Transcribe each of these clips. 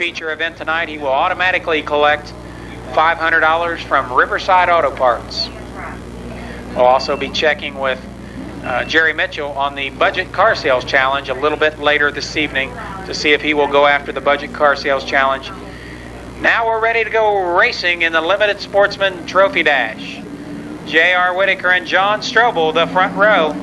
feature event tonight, he will automatically collect $500 from Riverside Auto Parts. We'll also be checking with Jerry Mitchell on the Budget Car Sales Challenge a little bit later this evening to see if he will go after the Budget Car Sales Challenge. Now we're ready to go racing in the Limited Sportsman Trophy Dash. J.R. Whitaker and John Strobel, the front row.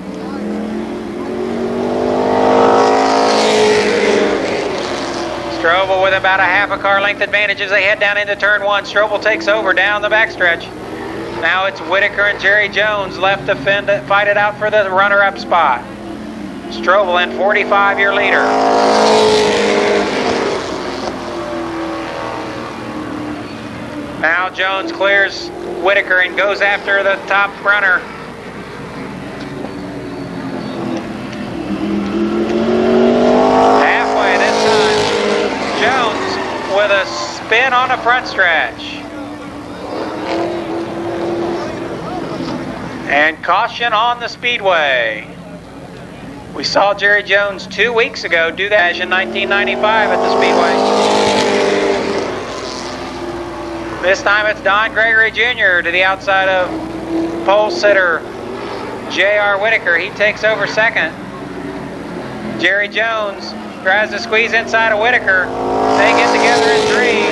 Strobel with about a half a car length advantage as they head down into turn one. Strobel takes over down the backstretch. Now it's Whitaker and Jerry Jones left to fight it out for the runner-up spot. Strobel in 45-year leader. Now Jones clears Whitaker and goes after the top runner. Halfway this time, Jones with a spin on the front stretch. And caution on the Speedway. We saw Jerry Jones 2 weeks ago do that in 1995 at the Speedway. This time it's Don Gregory Jr. to the outside of pole sitter J.R. Whitaker. He takes over second. Jerry Jones tries to squeeze inside of Whitaker. They get together in three.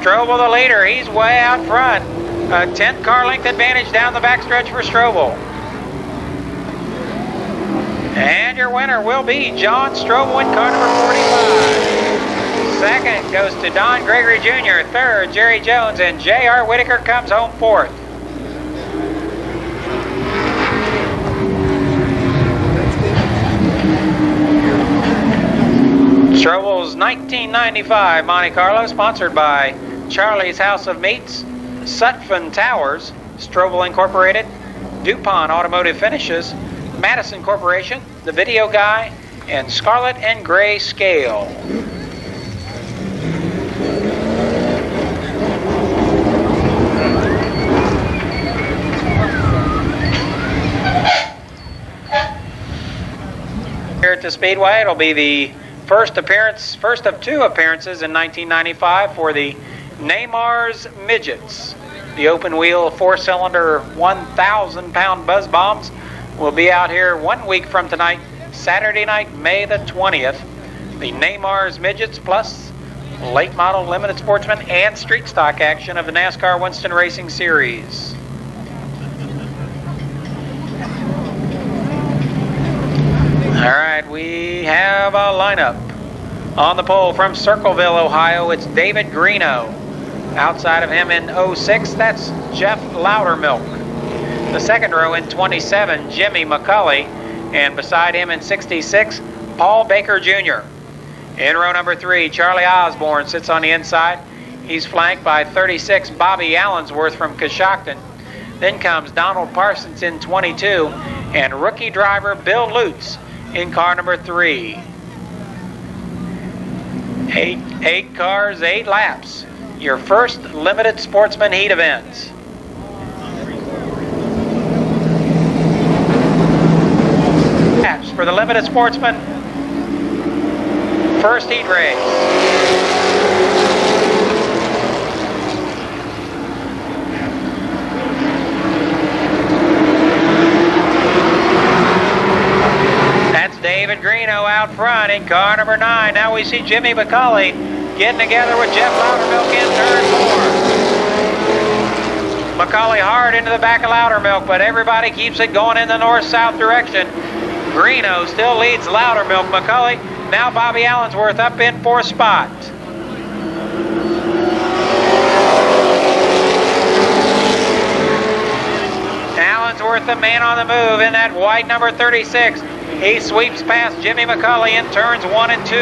Strobel the leader. He's way out front. A 10th car length advantage down the backstretch for Strobel. And your winner will be John Strobel in car number 45. Second goes to Don Gregory Jr. Third, Jerry Jones, and J.R. Whitaker comes home fourth. Strobel's 1995 Monte Carlo, sponsored by Charlie's House of Meats, Sutphen Towers, Strobel Incorporated, DuPont Automotive Finishes, Madison Corporation, The Video Guy, and Scarlet and Gray Scale. Here at the Speedway, it'll be the first of two appearances in 1995 for the Neymar's Midgets. The open wheel 4-cylinder 1,000-pound buzz bombs will be out here 1 week from tonight, Saturday night, May the 20th. The Neymar's Midgets plus late model limited sportsman and street stock action of the NASCAR Winston Racing Series. All right, we have a lineup. On the pole from Circleville, Ohio, it's David Greeno. Outside of him in 06, that's Jeff Loudermilk. The second row in 27, Jimmy McCulley. And beside him in 66, Paul Baker Jr. In row number 3, Charlie Osborne sits on the inside. He's flanked by 36, Bobby Allensworth from Coshocton. Then comes Donald Parsons in 22, and rookie driver Bill Lutz in car number 3. Eight cars, 8 laps. Your first limited sportsman heat event. Laps for the limited sportsman first heat race. David Greeno out front in car number 9. Now we see Jimmy McCulley getting together with Jeff Loudermilk in turn 4. McCulley hard into the back of Loudermilk, but everybody keeps it going in the north-south direction. Greeno still leads Loudermilk. McCulley, now Bobby Allensworth up in 4th spot. Allensworth, the man on the move in that white number 36. He sweeps past Jimmy McCulley in turns 1 and 2.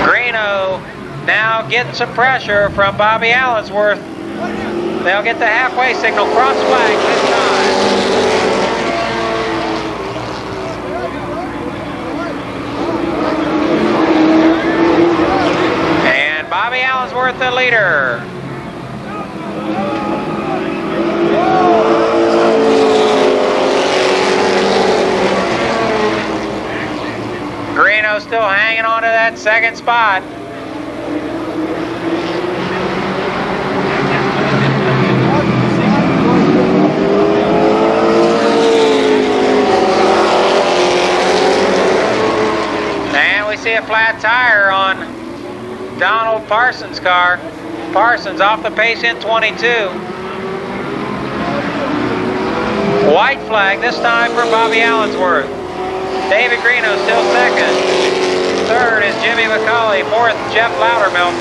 Greeno now getting some pressure from Bobby Allensworth. They'll get the halfway signal, cross flag this time. still hanging on to that second spot. And we see a flat tire on Donald Parsons' car. Parsons off the pace in 22. White flag this time for Bobby Allensworth. David Greeno still second. Third is Jimmy McCauley. Fourth, Jeff Loudermilk.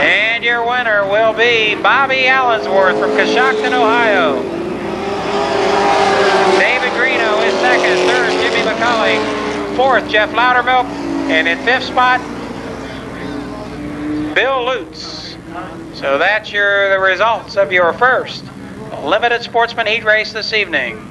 And your winner will be Bobby Allensworth from Coshocton, Ohio. David Greeno is second. Third, Jimmy McCauley. Fourth, Jeff Loudermilk. And in fifth spot, Bill Lutz. So that's the results of your first limited sportsman heat race this evening.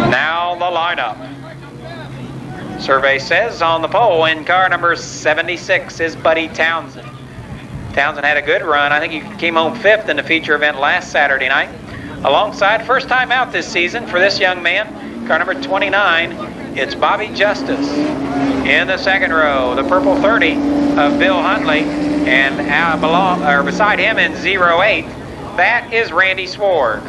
Now the lineup. Survey says on the pole in car number 76 is Buddy Townsend. Townsend had a good run. I think he came home fifth in the feature event last Saturday night. Alongside, first time out this season for this young man, car number 29, it's Bobby Justice. In the second row, the purple 30 of Bill Hundley, and beside him in 08, that is Randy Sward.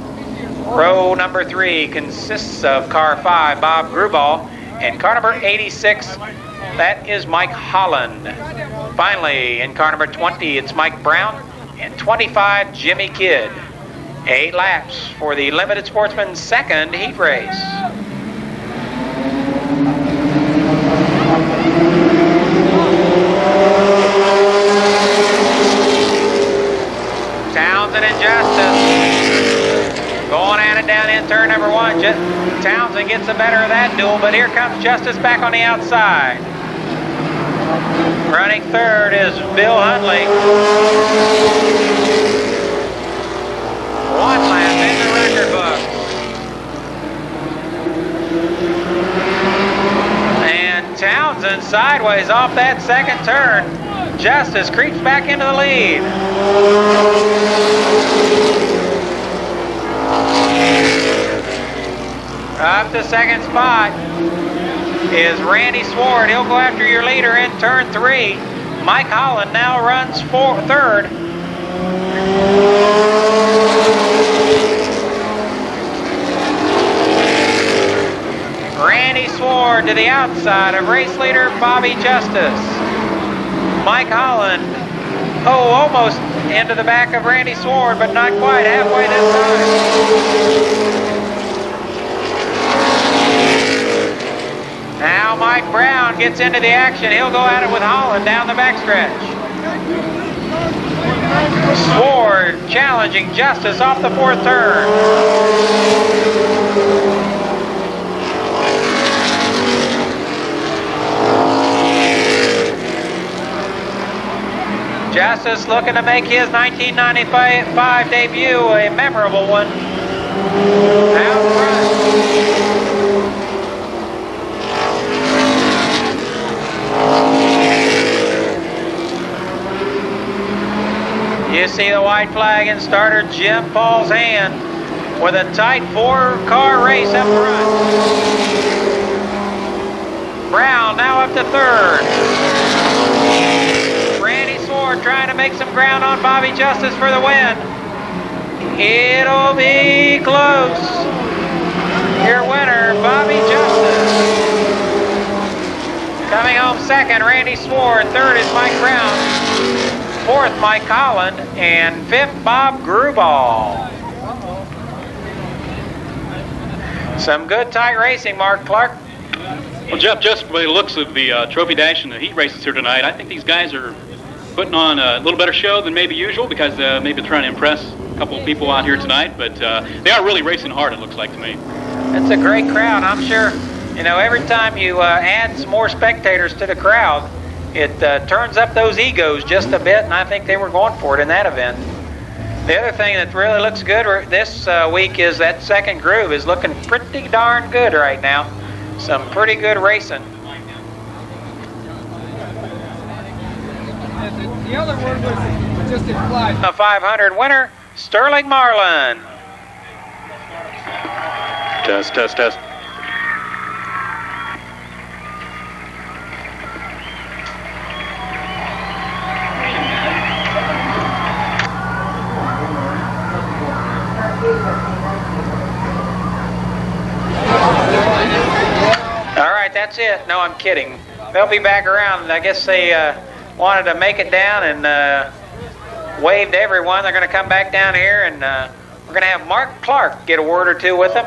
Row number 3 consists of car 5, Bob Grubal, and car number 86, that is Mike Holland. Finally, in car number 20, it's Mike Brown, and 25, Jimmy Kidd. 8 laps for the limited sportsman's second heat race. Townsend and Justice going at it down in turn number 1. Townsend gets the better of that duel, but here comes Justice back on the outside. Running third is Bill Hundley. 1 lap in the record book. And Townsend sideways off that second turn. Justice creeps back into the lead. Up to second spot is Randy Sward. He'll go after your leader in turn 3. Mike Holland now runs third. Randy Sward to the outside of race leader Bobby Justice. Mike Holland, almost into the back of Randy Sward, but not quite, halfway this time. Now Mike Brown gets into the action. He'll go at it with Holland down the backstretch. Sward challenging Justice off the fourth turn. Justice looking to make his 1995 debut a memorable one. Out front. You see the white flag in starter Jim Paul's hand with a tight 4-car race up front. Brown now up to third. Randy Sward trying to make some ground on Bobby Justice for the win. It'll be close. Your winner, Bobby Justice. Coming home second, Randy Sward. Third is Mike Brown. Fourth, Mike Holland. And fifth, Bob Grubal. Some good tight racing, Mark Clark. Well, Jeff, just by the looks of the trophy dash and the heat races here tonight, I think these guys are putting on a little better show than maybe usual because maybe they're trying to impress a couple of people out here tonight, but they are really racing hard, it looks like to me. It's a great crowd. I'm sure, you know, every time you add some more spectators to the crowd, it turns up those egos just a bit, and I think they were going for it in that event. The other thing that really looks good this week is that second groove is looking pretty darn good right now. Some pretty good racing. The other word was just implied. A 500 winner, Sterling Marlin. Test, test, test. All right, that's it. No, I'm kidding. They'll be back around. I guess they wanted to make it down and wave to everyone. They're going to come back down here, and we're going to have Mark Clark get a word or two with them.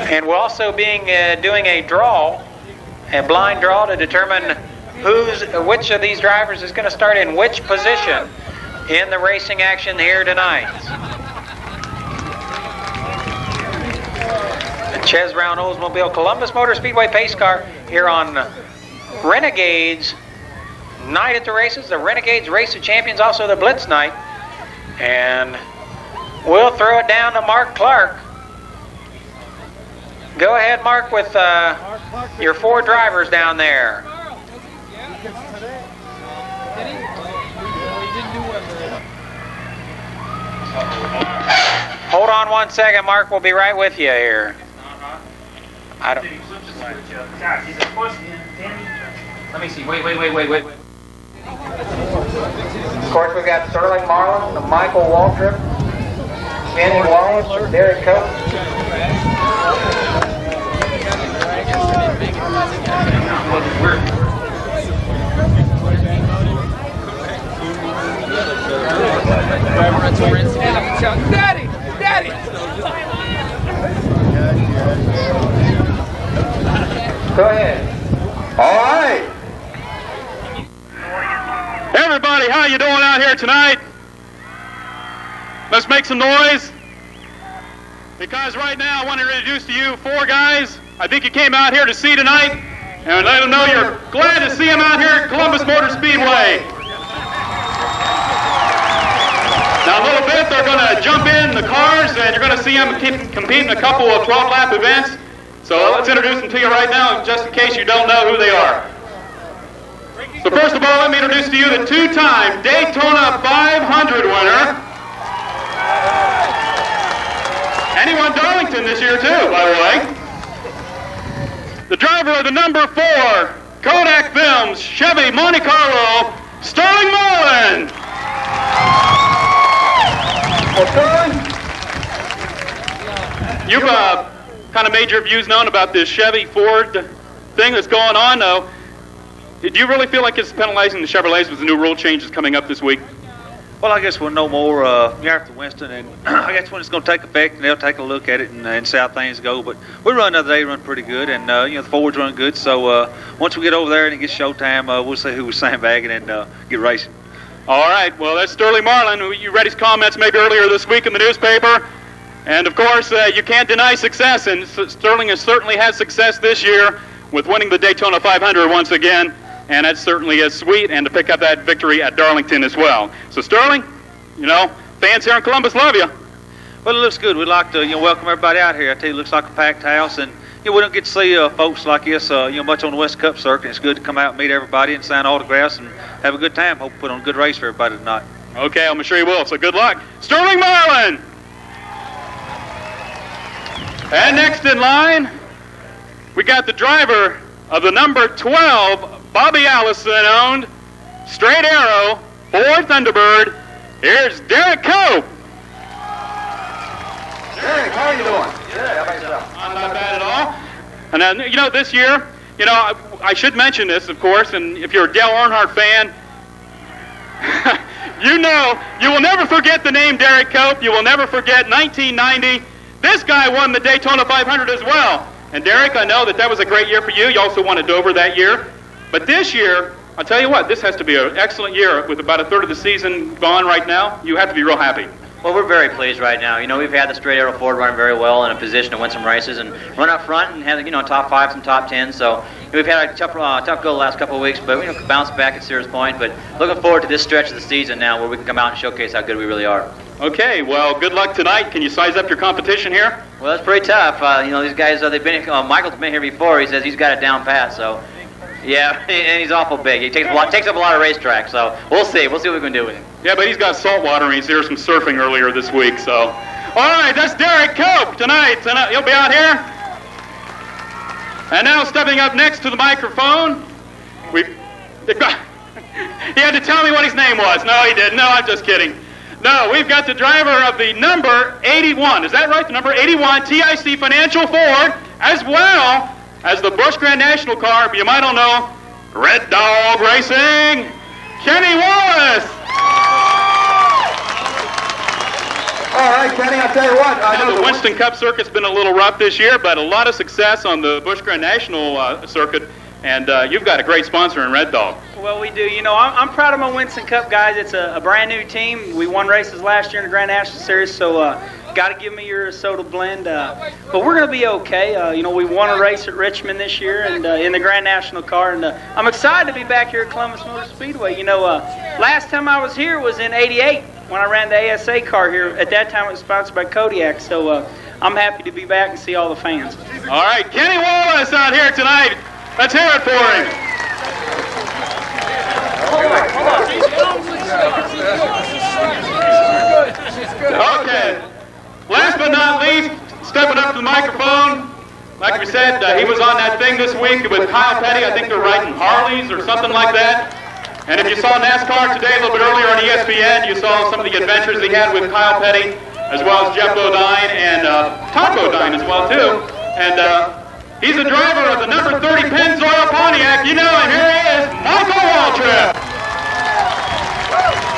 And we'll also be doing a draw, a blind draw to determine which of these drivers is going to start in which position in the racing action here tonight. The Ches Brown Oldsmobile Columbus Motor Speedway pace car here on Renegades night at the races. The Renegades Race of Champions, also the Blitz night. And we'll throw it down to Mark Clark. Go ahead, Mark, with your four drivers down there. Hold on one second, Mark. We'll be right with you here. I don't. Let me see. Wait. Of course, we've got Sterling Marlin, Michael Waltrip, Kenny Wallace, Derek Coates. Daddy! Go ahead. All right. Everybody, how you doing out here tonight? Let's make some noise. Because right now I want to introduce to you four guys I think you came out here to see tonight, and let them know you're glad to see them out here at Columbus Motor Speedway. Now, in a little bit, they're going to jump in the cars, and you're going to see them compete in a couple of 12-lap events. So let's introduce them to you right now, just in case you don't know who they are. So first of all, let me introduce to you the two-time Daytona 500 winner. And he won Darlington this year, too, by the way. The driver of the number 4 Kodak Films Chevy Monte Carlo, Sterling Marlin. You've kind of made your views known about this Chevy Ford thing that's going on, though. Do you really feel like it's penalizing the Chevrolets with the new rule changes coming up this week? Well, I guess we'll know more after Winston, and I guess when it's going to take effect, and they'll take a look at it and see how things go. But we run the other day, run pretty good, and the Fords run good. So once we get over there and it gets showtime, we'll see who was sandbagging and get racing. All right. Well, that's Sterling Marlin. You read his comments maybe earlier this week in the newspaper. And, of course, you can't deny success, and Sterling has certainly had success this year with winning the Daytona 500 once again, and that certainly is sweet, and to pick up that victory at Darlington as well. So, Sterling, fans here in Columbus love you. Well, it looks good. We'd like to welcome everybody out here. I tell you, it looks like a packed house, and we don't get to see folks like this much on the West Cup circuit. It's good to come out and meet everybody and sign autographs and have a good time. Hope we put on a good race for everybody tonight. Okay, I'm sure you will, so good luck. Sterling Marlin! And next in line, we got the driver of the number 12 Bobby Allison-owned Straight Arrow Ford Thunderbird. Here's Derek Cope. Derek, how are you doing? Good. How about yourself? I'm not bad at all. And this year, I should mention this, of course, and if you're a Dale Earnhardt fan, You know, you will never forget the name Derek Cope. You will never forget 1990. This guy won the Daytona 500 as well. And Derek, I know that was a great year for you. You also won at Dover that year. But this year, I'll tell you what, this has to be an excellent year with about a third of the season gone right now. You have to be real happy. Well, we're very pleased right now. You know, we've had the straight arrow Ford running very well in a position to win some races and run up front and have, top 5s and top 10s. So we've had a tough go the last couple of weeks, but we bounced back at Sears Point. But looking forward to this stretch of the season now where we can come out and showcase how good we really are. Okay, well, good luck tonight. Can you size up your competition here? Well, it's pretty tough. These guys, they've been. Michael's been here before. He says he's got it down pat. So, yeah, and he's awful big. He takes up a lot of racetracks. So we'll see. We'll see what we can do with him. Yeah, but he's got salt water and he's here some surfing earlier this week. So, all right, that's Derek Cope tonight. He'll be out here. And now stepping up next to the microphone, he had to tell me what his name was. No, he didn't. No, I'm just kidding. No, we've got the driver of the number 81. Is that right? The number 81 TIC Financial Ford, as well as the Busch Grand National car, you might all know, Red Dog Racing, Kenny Wallace. All right, Kenny, I'll tell you what. I know the Winston Cup circuit's been a little rough this year, but a lot of success on the Busch Grand National circuit, and you've got a great sponsor in Red Dog. Well, we do. I'm proud of my Winston Cup guys. It's a brand new team. We won races last year in the Grand National Series, so got to give me your soda blend. But we're going to be okay. We won a race at Richmond this year and in the Grand National car, and I'm excited to be back here at Columbus Motor Speedway. Last time I was here was in '88 when I ran the ASA car here. At that time, it was sponsored by Kodiak, so I'm happy to be back and see all the fans. All right, Kenny Wallace out here tonight. Let's hear it for him. Okay. Last but not least, stepping up to the microphone, like we said, he was on that thing this week with Kyle Petty. I think they're riding Harleys or something like that. And if you saw NASCAR today a little bit earlier on ESPN, you saw some of the adventures he had with Kyle Petty, as well as Jeff Bodine and Tom Bodine as well too. And he's the driver of the number 30 Pennzoil Pontiac, and here he is, Michael Waltrip.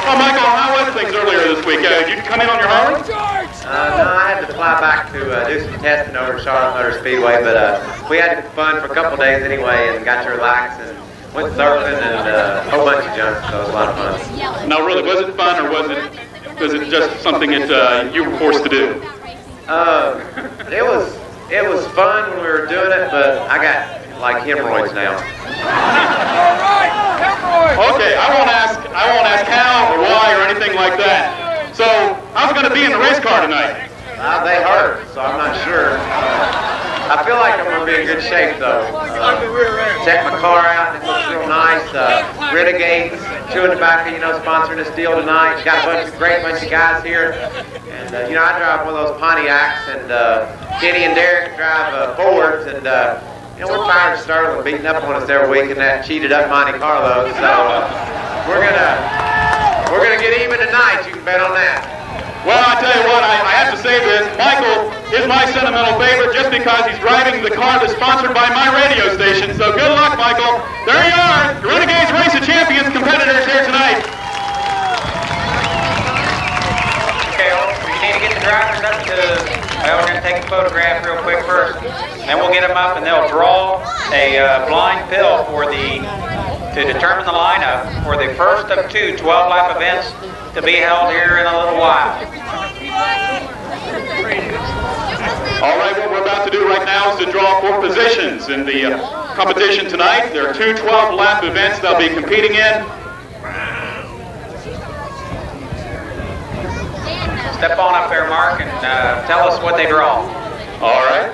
Oh, Michael, how was things earlier this week? Did you come in on your Harley? No, I had to fly back to do some testing over at Charlotte Motor Speedway, but we had fun for a couple of days anyway and got to relax and went surfing and a whole bunch of junk, so it was a lot of fun. Now, really, was it fun or was it just something that you were forced to do? It was fun when we were doing it, but I got like hemorrhoids now. Okay, I won't ask how or why or anything like that. So, how's it going to be in the race car tonight? They hurt, so I'm not sure. I feel like I'm going to be in good shape, though. Check my car out, and it looks real nice. Renegade's chewing tobacco, sponsoring this deal tonight. Got a great bunch of guys here. And, I drive one of those Pontiacs, and Kenny and Derek drive Fords, and, we're tired of Sterling beating up on us every week in that cheated up Monte Carlo. So we're gonna get even tonight. You can bet on that. Well, I tell you what, I have to say this. Michael is my sentimental favorite just because he's driving the car that's sponsored by my radio station. So good luck, Michael. There you are, the Renegades Race of Champions competitors here tonight. Okay, we need to get the drivers up to, we're going to take a photograph real quick first. Then we'll get them up and they'll draw a blind pill to determine the lineup for the first of two 12-lap events to be held here in a little while. All right, what we're about to do right now is to draw for positions in the competition tonight. There are two 12-lap events they'll be competing in. Step on up there, Mark, and tell us what they draw. All right.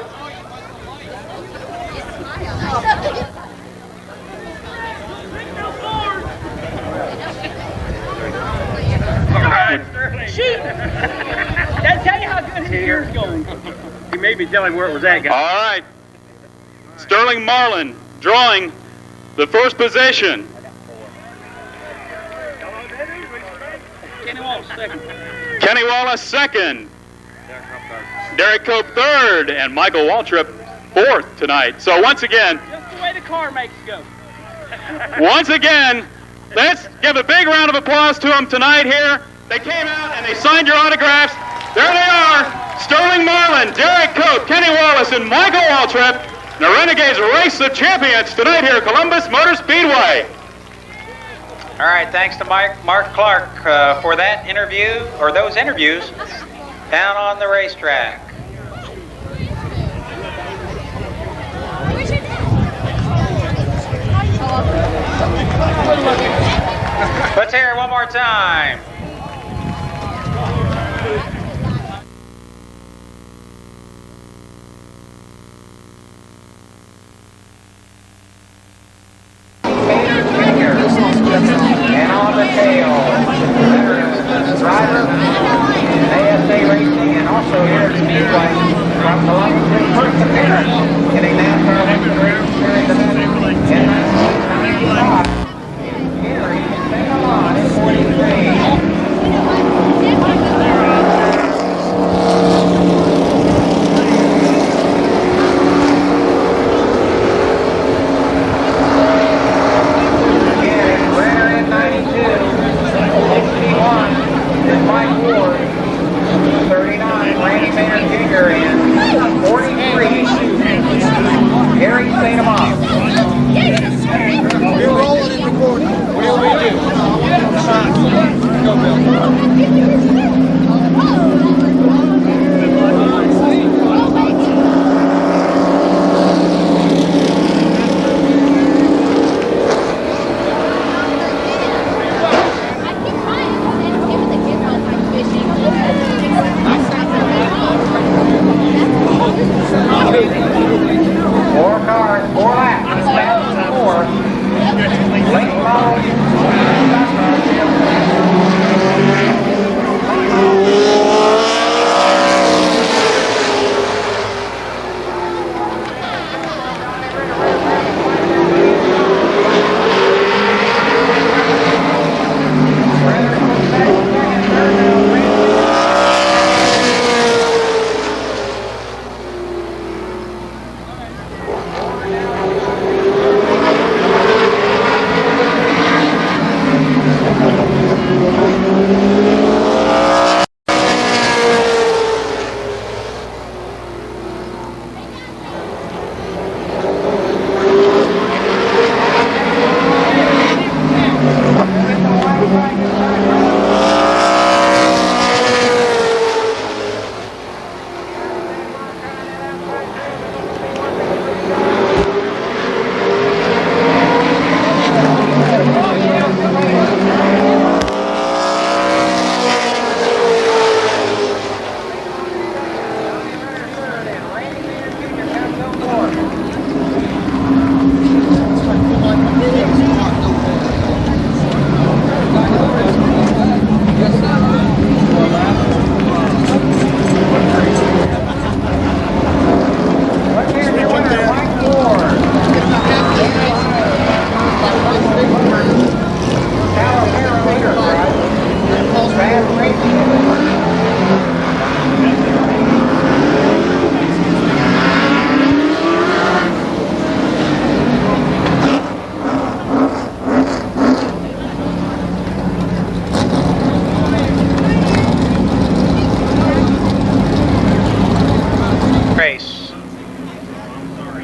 Shoot! That'll tell you how good his year's going. You may be telling where it was at, guys. All right. Sterling Marlin drawing the first position. Kenny Wallace second. Kenny Wallace second. Derek Cope third, and Michael Waltrip fourth tonight. So once again, Just the way the car makes it go. once again, Let's give a big round of applause to them tonight here. They came out and they signed your autographs. There they are. Sterling Marlin, Derek Cope, Kenny Wallace, and Michael Waltrip. The Renegades Race of Champions tonight here at Columbus Motor Speedway. All right, thanks to Mark Clark for that interview, or those interviews, down on the racetrack. Let's hear it one more time. And on the tail, driver, ASA Racing, and also here at Speedway from Columbus, his first appearance in a NASCAR Winter Race Series event in 1995. Gary St. in 43.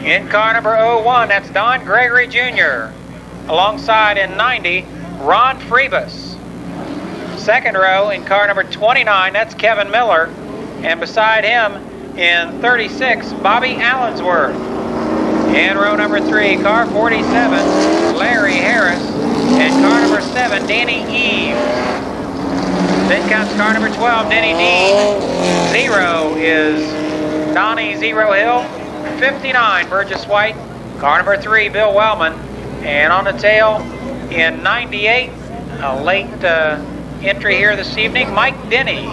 In car number 01, that's Don Gregory Jr. Alongside in 90, Ron Freebus. Second row in car number 29, that's Kevin Miller. And beside him in 36, Bobby Allensworth. In row number 3, car 47, Larry Harris. And car number 7, Danny Eves. Then comes car number 12, Denny Dean. 0 is Donnie Zero Hill. 59, Burgess White. Car number 3, Bill Wellman. And on the tail in 98, a late entry here this evening, Mike Denny.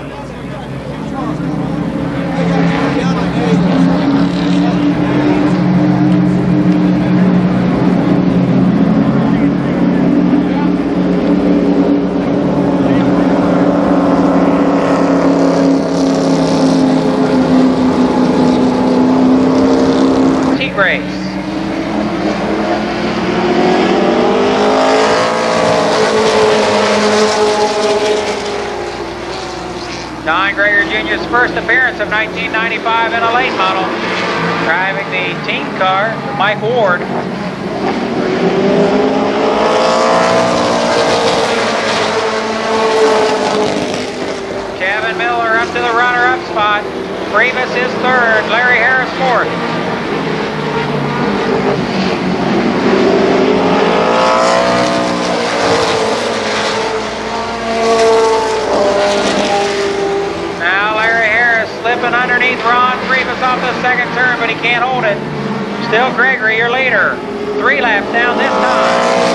Race. Don Greger Jr.'s first appearance of 1995 in a late model. Driving the team car, Mike Ward. Kevin Miller up to the runner-up spot. Priebus is third, Larry Harris fourth. Now Larry Harris slipping underneath Ron Priebus off the second turn, but he can't hold it. Still Gregory, your leader. 3 laps down this time.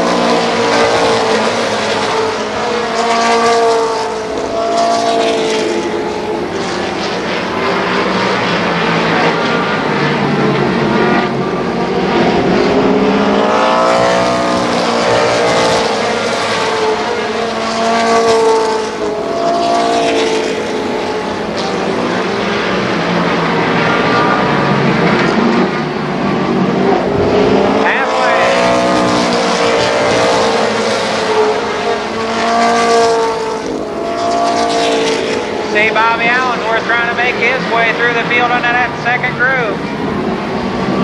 Bobby Allensworth trying to make his way through the field into that second groove.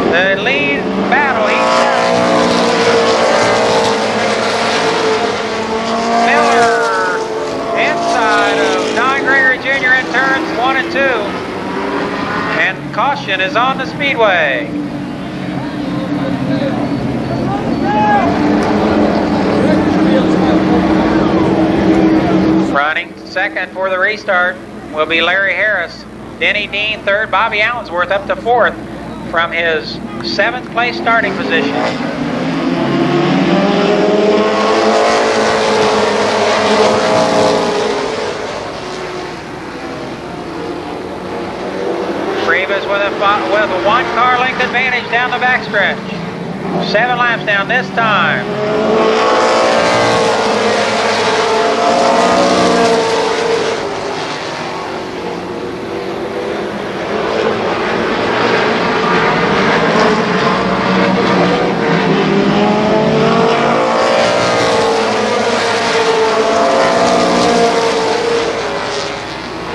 The lead battle heats up. Miller inside of Don Greger Jr. in turns 1 and 2. And caution is on the Speedway. Running second for the restart will be Larry Harris. Denny Dean third, Bobby Allensworth up to fourth from his 7th place starting position. Priebus with a 1 car length advantage down the backstretch. 7 laps down this time.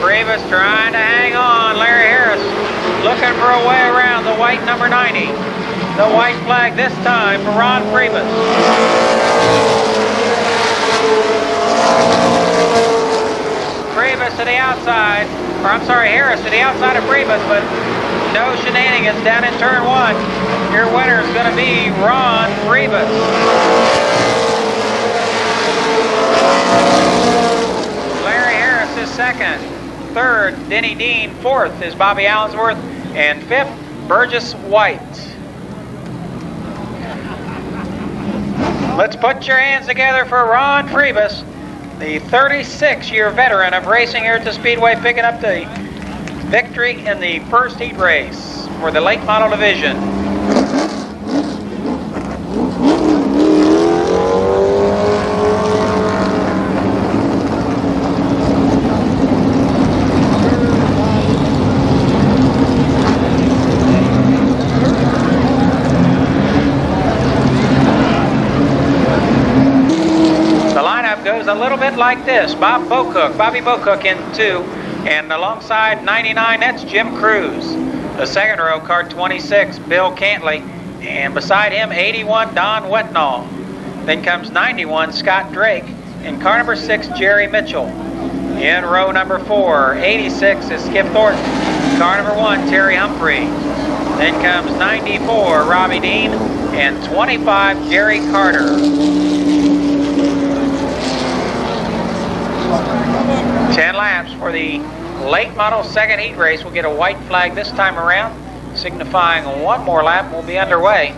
Priebus trying to hang on. Larry Harris looking for a way around the white number 90. The white flag this time for Ron Priebus. Priebus to the outside, or I'm sorry, Harris to the outside of Priebus, but no shenanigans down in turn 1. Your winner is going to be Ron Priebus. Larry Harris is second. Third, Denny Dean. Fourth is Bobby Allensworth. And fifth, Burgess White. Let's put your hands together for Ron Priebus, the 36-year veteran of racing here at the Speedway, picking up the victory in the first heat race for the late model division. Goes a little bit like this. Bobby Bocook in 2, and alongside 99, that's Jim Cruz. The second row, car 26, Bill Cantley, and beside him, 81, Don Wetnall. Then comes 91, Scott Drake, and car number 6, Jerry Mitchell. In row number 4, 86 is Skip Thornton, car number 1, Terry Humphrey. Then comes 94, Robbie Dean, and 25, Jerry Carter. 10 laps for the late model second heat race. We'll get a white flag this time around, signifying 1 more lap will be underway.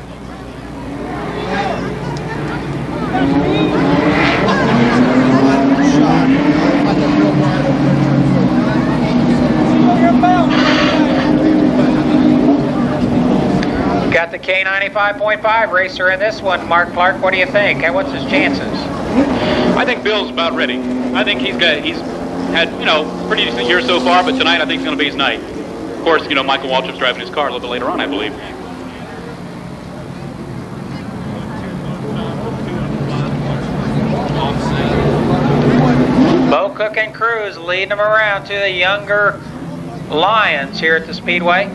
Got the K95.5 racer in this one. Mark Clark, what do you think? What's his chances? I think Bill's about ready. I think he's had, pretty decent year so far, but tonight I think it's going to be his night. Of course, Michael Waltrip's driving his car a little bit later on, I believe. Bocook and Cruz Cruz leading them around to the younger Lions here at the Speedway.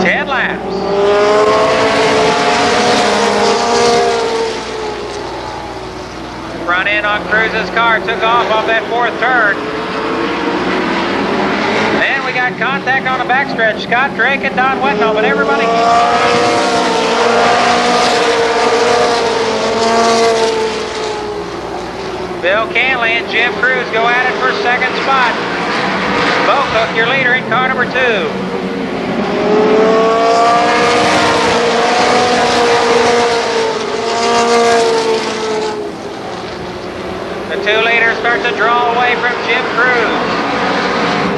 Ten laps. Front end on Cruz's car took off that fourth turn. And we got contact on the backstretch. Scott Drake and Don Wetnall, but everybody. Bill Canley and Jim Cruz go at it for second spot. Bo Cook, your leader in car number 2. The 2 leaders start to draw away from Jim Cruz.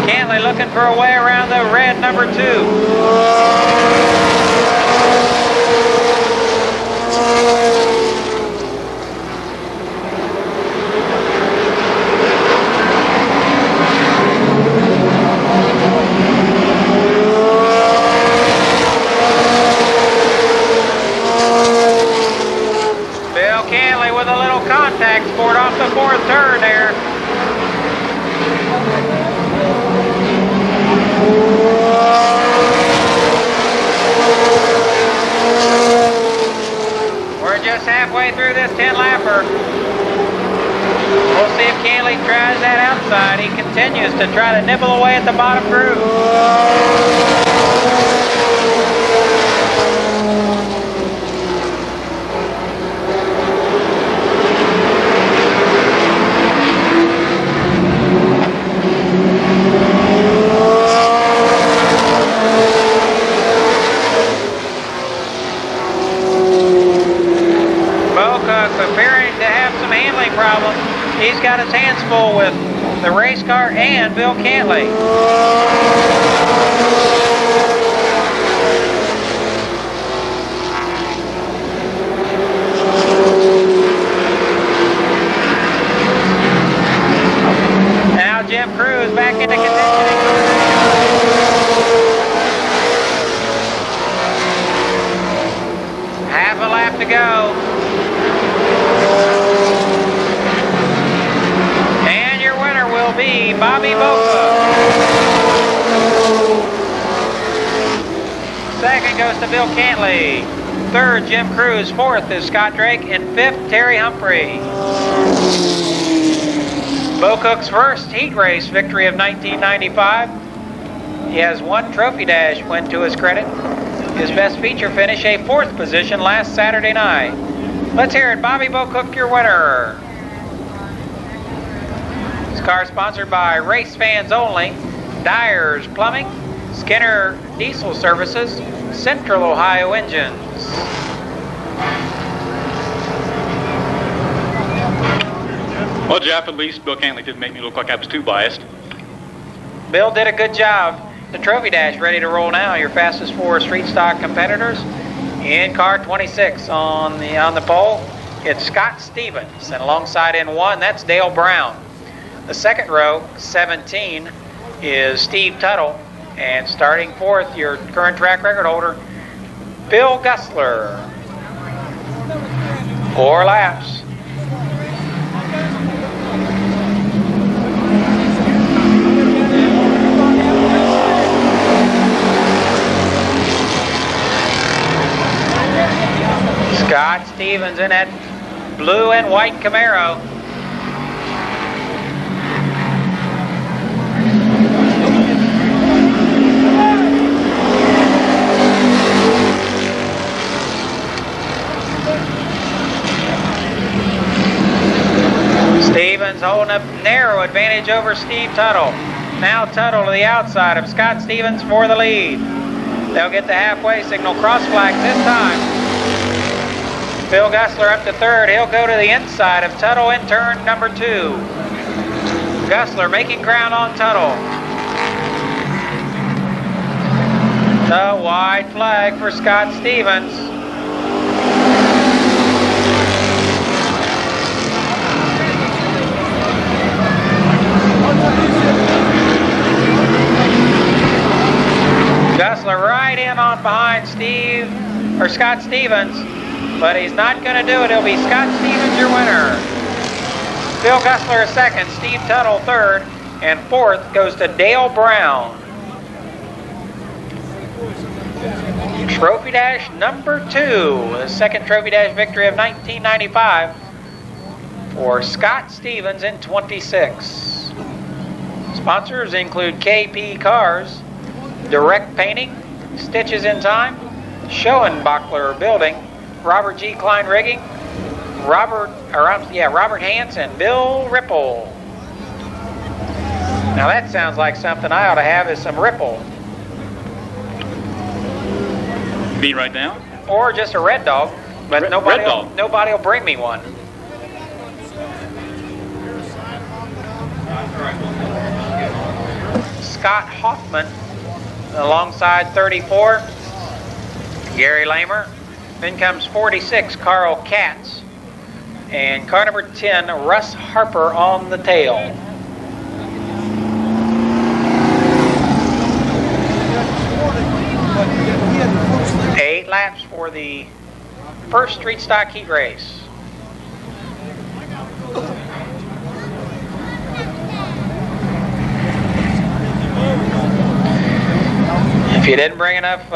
Canley looking for a way around the red number 2. With a little contact sport off the fourth turn there. We're just halfway through this 10-lapper. We'll see if Canley tries that outside. He continues to try to nibble away at the bottom groove. Appearing to have some handling problems. He's got his hands full with the race car and Bill Cantley. Now Jim Cruz back into contention. Half a lap to go. And your winner will be Bobby Boca. Second goes to Bill Cantley. Third, Jim Cruz. Fourth is Scott Drake. And fifth, Terry Humphrey. Bo Cook's first heat race victory of 1995. He has 1 trophy dash win to his credit. His best feature finish, a 4th position last Saturday night. Let's hear it. Bobby Bo Cook, your winner. This car sponsored by Race Fans Only, Dyer's Plumbing, Skinner Diesel Services, Central Ohio Engines. Well, Jeff, at least Bill Cantley didn't make me look like I was too biased. Bill did a good job. The trophy dash ready to roll now. Your fastest 4 street stock competitors. In car 26 on the pole, it's Scott Stevens, and alongside in 1, that's Dale Brown. The second row, 17, is Steve Tuttle, and starting 4th, your current track record holder, Bill Gussler. 4 laps. Scott Stevens in that blue and white Camaro. Stevens holding a narrow advantage over Steve Tuttle. Now Tuttle to the outside of Scott Stevens for the lead. They'll get the halfway signal, cross flags this time. Bill Gussler up to 3rd. He'll go to the inside of Tuttle in turn number 2. Gussler making ground on Tuttle. The wide flag for Scott Stevens. Gussler right in on behind Scott Stevens. but he's not going to do it. It'll be Scott Stevens, your winner. Phil Gussler is second, Steve Tuttle third, and fourth goes to Dale Brown. Trophy Dash number 2, the second Trophy Dash victory of 1995 for Scott Stevens in 26. Sponsors include KP Cars, Direct Painting, Stitches in Time, Schoenbachler Building, Robert G. Klein Rigging, Robert Hance, and Bill Ripple. Now that sounds like something I ought to have, is some Ripple. Mean right now? Or just a Red Dog, but nobody will bring me one. Scott Hoffman alongside 34, Gary Lamer. Then comes 46, Carl Katz. And car number 10, Russ Harper on the tail. Eight laps for the first street stock heat race. If you didn't bring enough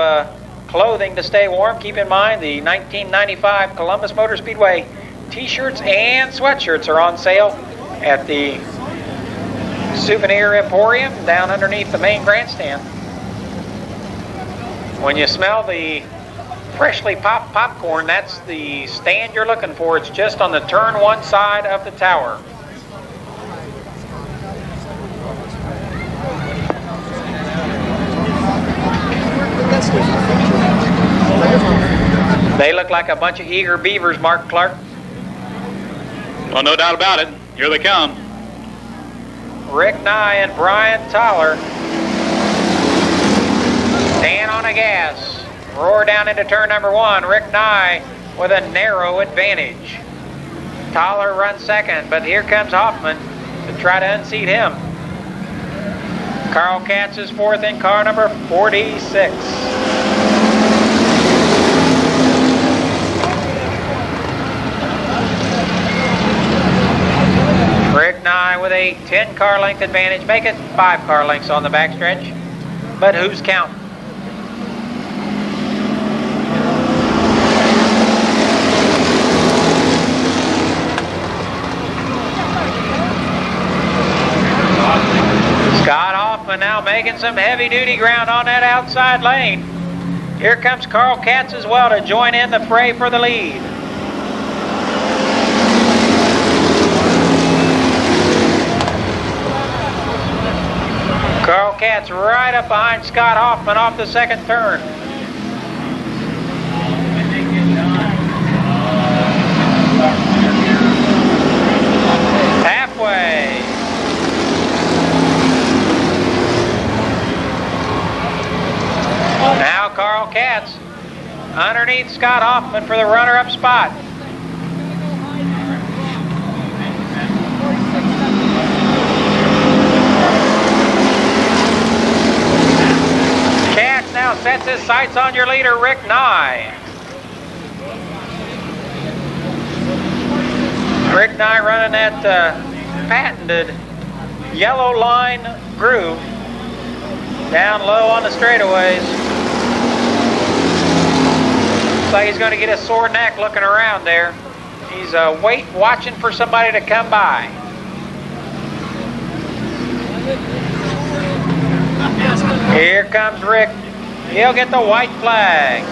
clothing to stay warm, keep in mind the 1995 Columbus Motor Speedway t-shirts and sweatshirts are on sale at the Souvenir Emporium down underneath the main grandstand. When you smell the freshly popped popcorn, that's the stand you're looking for. It's just on the turn one side of the tower. They look like a bunch of eager beavers, Mark Clark. Well, no doubt about it. Here they come. Rick Nye and Brian Tyler stand on the gas. Roar down into turn number 1. Rick Nye with a narrow advantage. Tyler runs second, but here comes Hoffman to try to unseat him. Carl Katz is fourth in car number 46. Rick Nye with a 10 car length advantage, make it 5 car lengths on the backstretch. But who's counting? Scott Hoffman now making some heavy duty ground on that outside lane. Here comes Carl Katz as well to join in the fray for the lead. Carl Katz right up behind Scott Hoffman off the second turn. Halfway. Now Carl Katz underneath Scott Hoffman for the runner-up spot. Katz now sets his sights on your leader, Rick Nye. Rick Nye running that patented yellow line groove down low on the straightaways. Looks like he's going to get a sore neck looking around there. He's watching for somebody to come by. Here comes Rick. He'll get the white flag.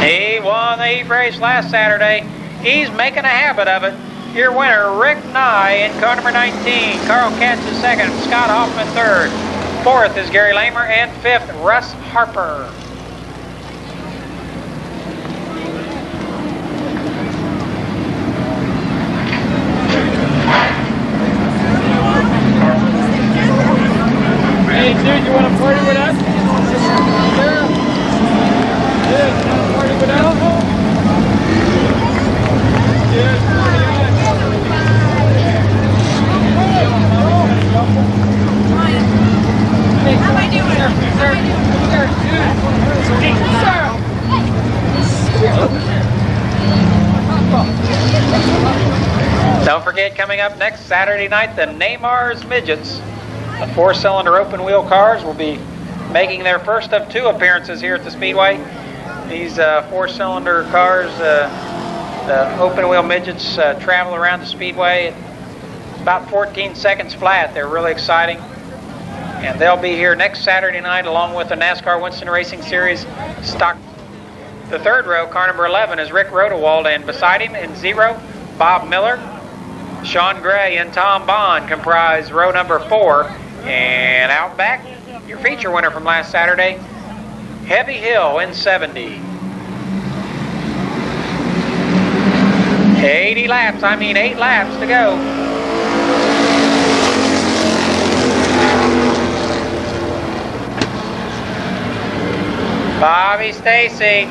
He won the heat race last Saturday. He's making a habit of it. Your winner, Rick Nye in car number 19. Carl Katz is second. Scott Hoffman third. Fourth is Gary Lamer. And fifth, Russ Harper. Hey, dude, you want to party with us? Yeah. Yeah, you want to party with us? Yeah, party on. Don't forget, coming up next Saturday night, the Neymar's Midgets. The 4-cylinder open-wheel cars will be making their first of 2 appearances here at the Speedway. These 4-cylinder cars, the open-wheel midgets, travel around the Speedway at about 14 seconds flat. They're really exciting. And they'll be here next Saturday night along with the NASCAR Winston Racing Series stock. The third row, car number 11, is Rick Rodewald, and beside him in 0, Bob Miller, Sean Gray, and Tom Bond comprise row number 4. And out back, your feature winner from last Saturday, Heavy Hill in 70. 8 laps to go. Bobby Stacy,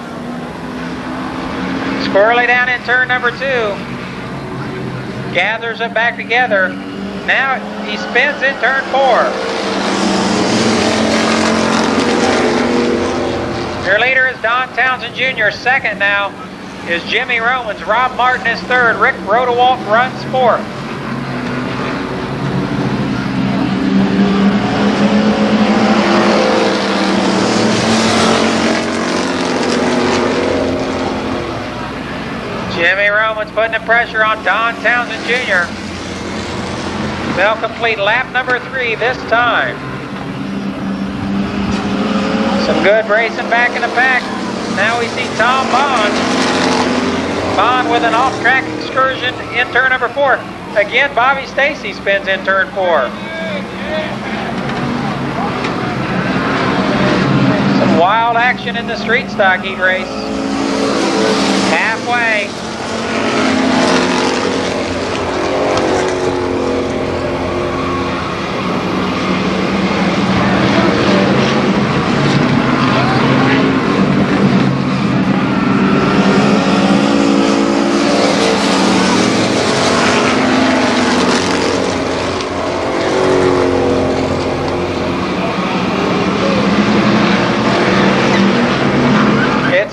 squirrely down in turn number 2. Gathers it back together. Now he spins in turn 4. Your leader is Don Townsend Jr. Second now is Jimmy Romans. Rob Martin is third. Rick Rodewald runs 4th. Jimmy Romans putting the pressure on Don Townsend Jr. They'll complete lap number 3 this time. Some good racing back in the pack. Now we see Tom Bond. Bond with an off-track excursion in turn number 4. Again, Bobby Stacy spins in turn 4. Some wild action in the street stock heat race. Halfway.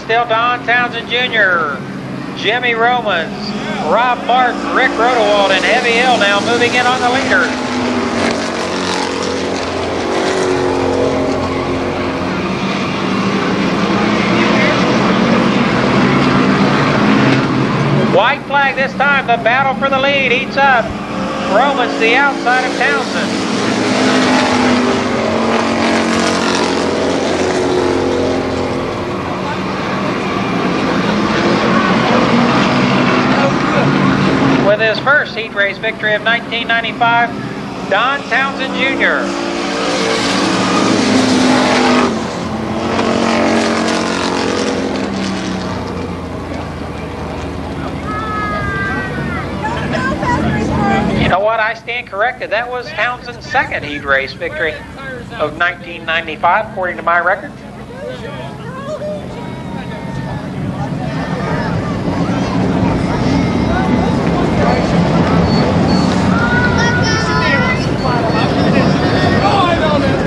Still Don Townsend Jr., Jimmy Romans, Rob Martin, Rick Rodewald, and Heavy Hill now moving in on the leader. White flag this time. The battle for the lead heats up. Romans the outside of Townsend. With his first heat race victory of 1995, Don Townsend Jr. You know what? I stand corrected. That was Townsend's second heat race victory of 1995, according to my record.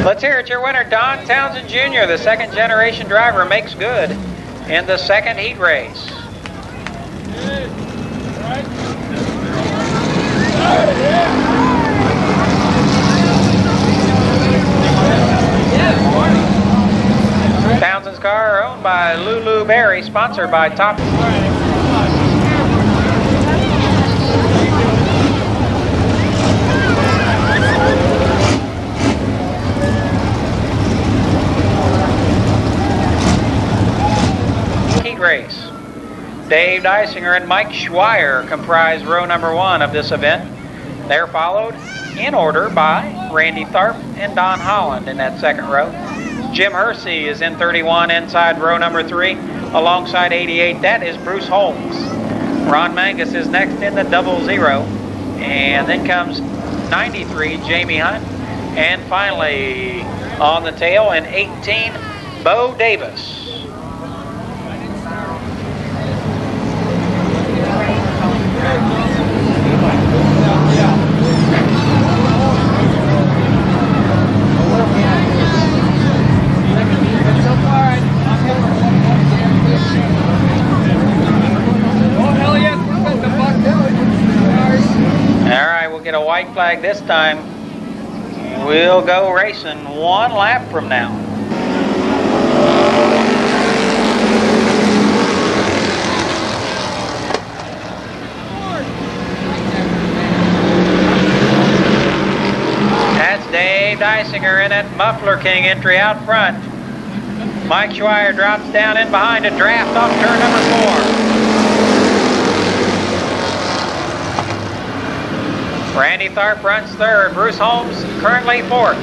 Let's hear it. Your winner, Don Townsend Jr., the second generation driver, makes good in the second heat race. Townsend's car owned by Lulu Berry, sponsored by Top. Race. Dave Dysinger and Mike Schweier comprise row number 1 of this event. They're followed in order by Randy Tharp and Don Holland in that second row. Jim Hersey is in 31 inside row number 3 alongside 88. That is Bruce Holmes. Ron Mangus is next in the 00. And then comes 93, Jamie Hunt. And finally on the tail in 18, Bo Davis. get a white flag this time, we'll go racing 1 lap from now. That's Dave Dysinger in that Muffler King entry out front. Mike Schweier drops down in behind a draft off turn number 4. Randy Tharp runs third. Bruce Holmes currently fourth.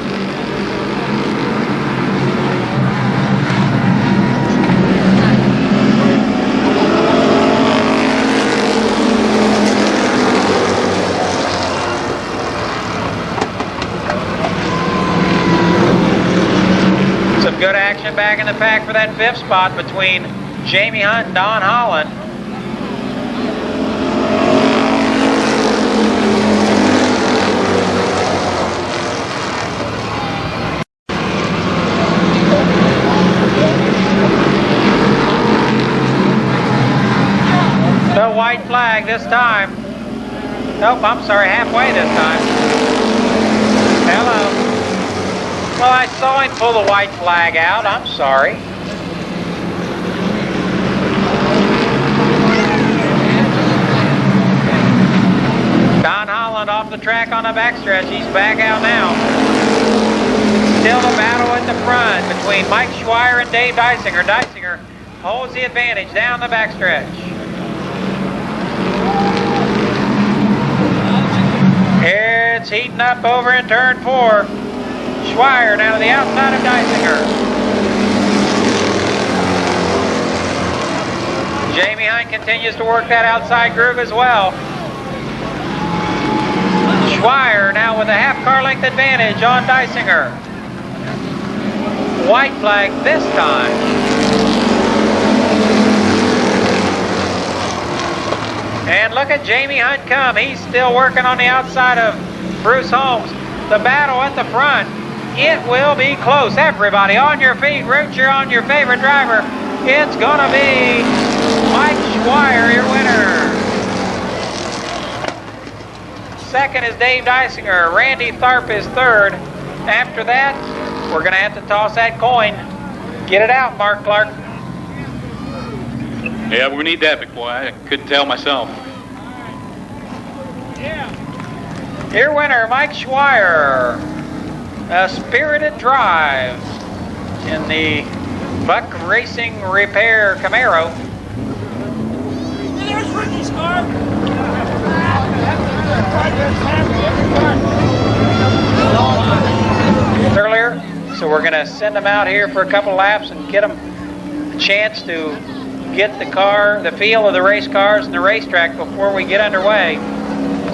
Some good action back in the pack for that 5th spot between Jamie Hunt and Don Holland. No white flag this time. Nope, I'm sorry, halfway this time. Hello. Well, I saw him pull the white flag out. I'm sorry. Don Holland off the track on the backstretch. He's back out now. Still the battle at the front between Mike Schweier and Dave Dysinger. Dysinger holds the advantage down the backstretch. It's heating up over in turn 4. Schweier now to the outside of Dysinger. Jamie Hunt continues to work that outside groove as well. Schweier now with a half car length advantage on Dysinger. White flag this time. And look at Jamie Hunt come. He's still working on the outside of Bruce Holmes. The battle at the front. It will be close. Everybody on your feet. Root cheer on your favorite driver. It's going to be Mike Schweier, your winner. Second is Dave Dysinger. Randy Tharp is third. After that, we're going to have to toss that coin. Get it out, Mark Clark. Yeah, we need that, big boy. I couldn't tell myself. Your winner, Mike Schweier. A spirited drive in the Buck Racing Repair Camaro. There's Ricky's car. Earlier, so we're going to send them out here for a couple laps and get them a chance to get the car, the feel of the race cars and the racetrack before we get underway.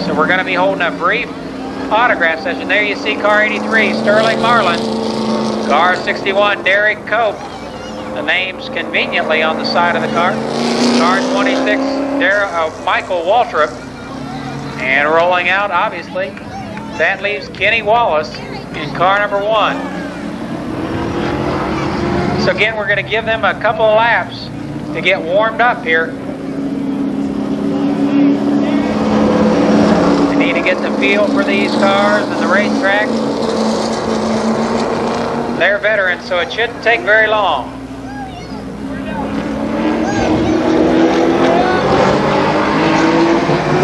So we're going to be holding a brief autograph session. There you see car 83, Sterling Marlin. Car 61, Derek Cope. The name's conveniently on the side of the car. Car 26, Michael Waltrip. And rolling out, obviously, that leaves Kenny Wallace in car number 1. So again, we're going to give them a couple of laps to get warmed up here. Need to get the feel for these cars and the racetrack. They're veterans, so it shouldn't take very long.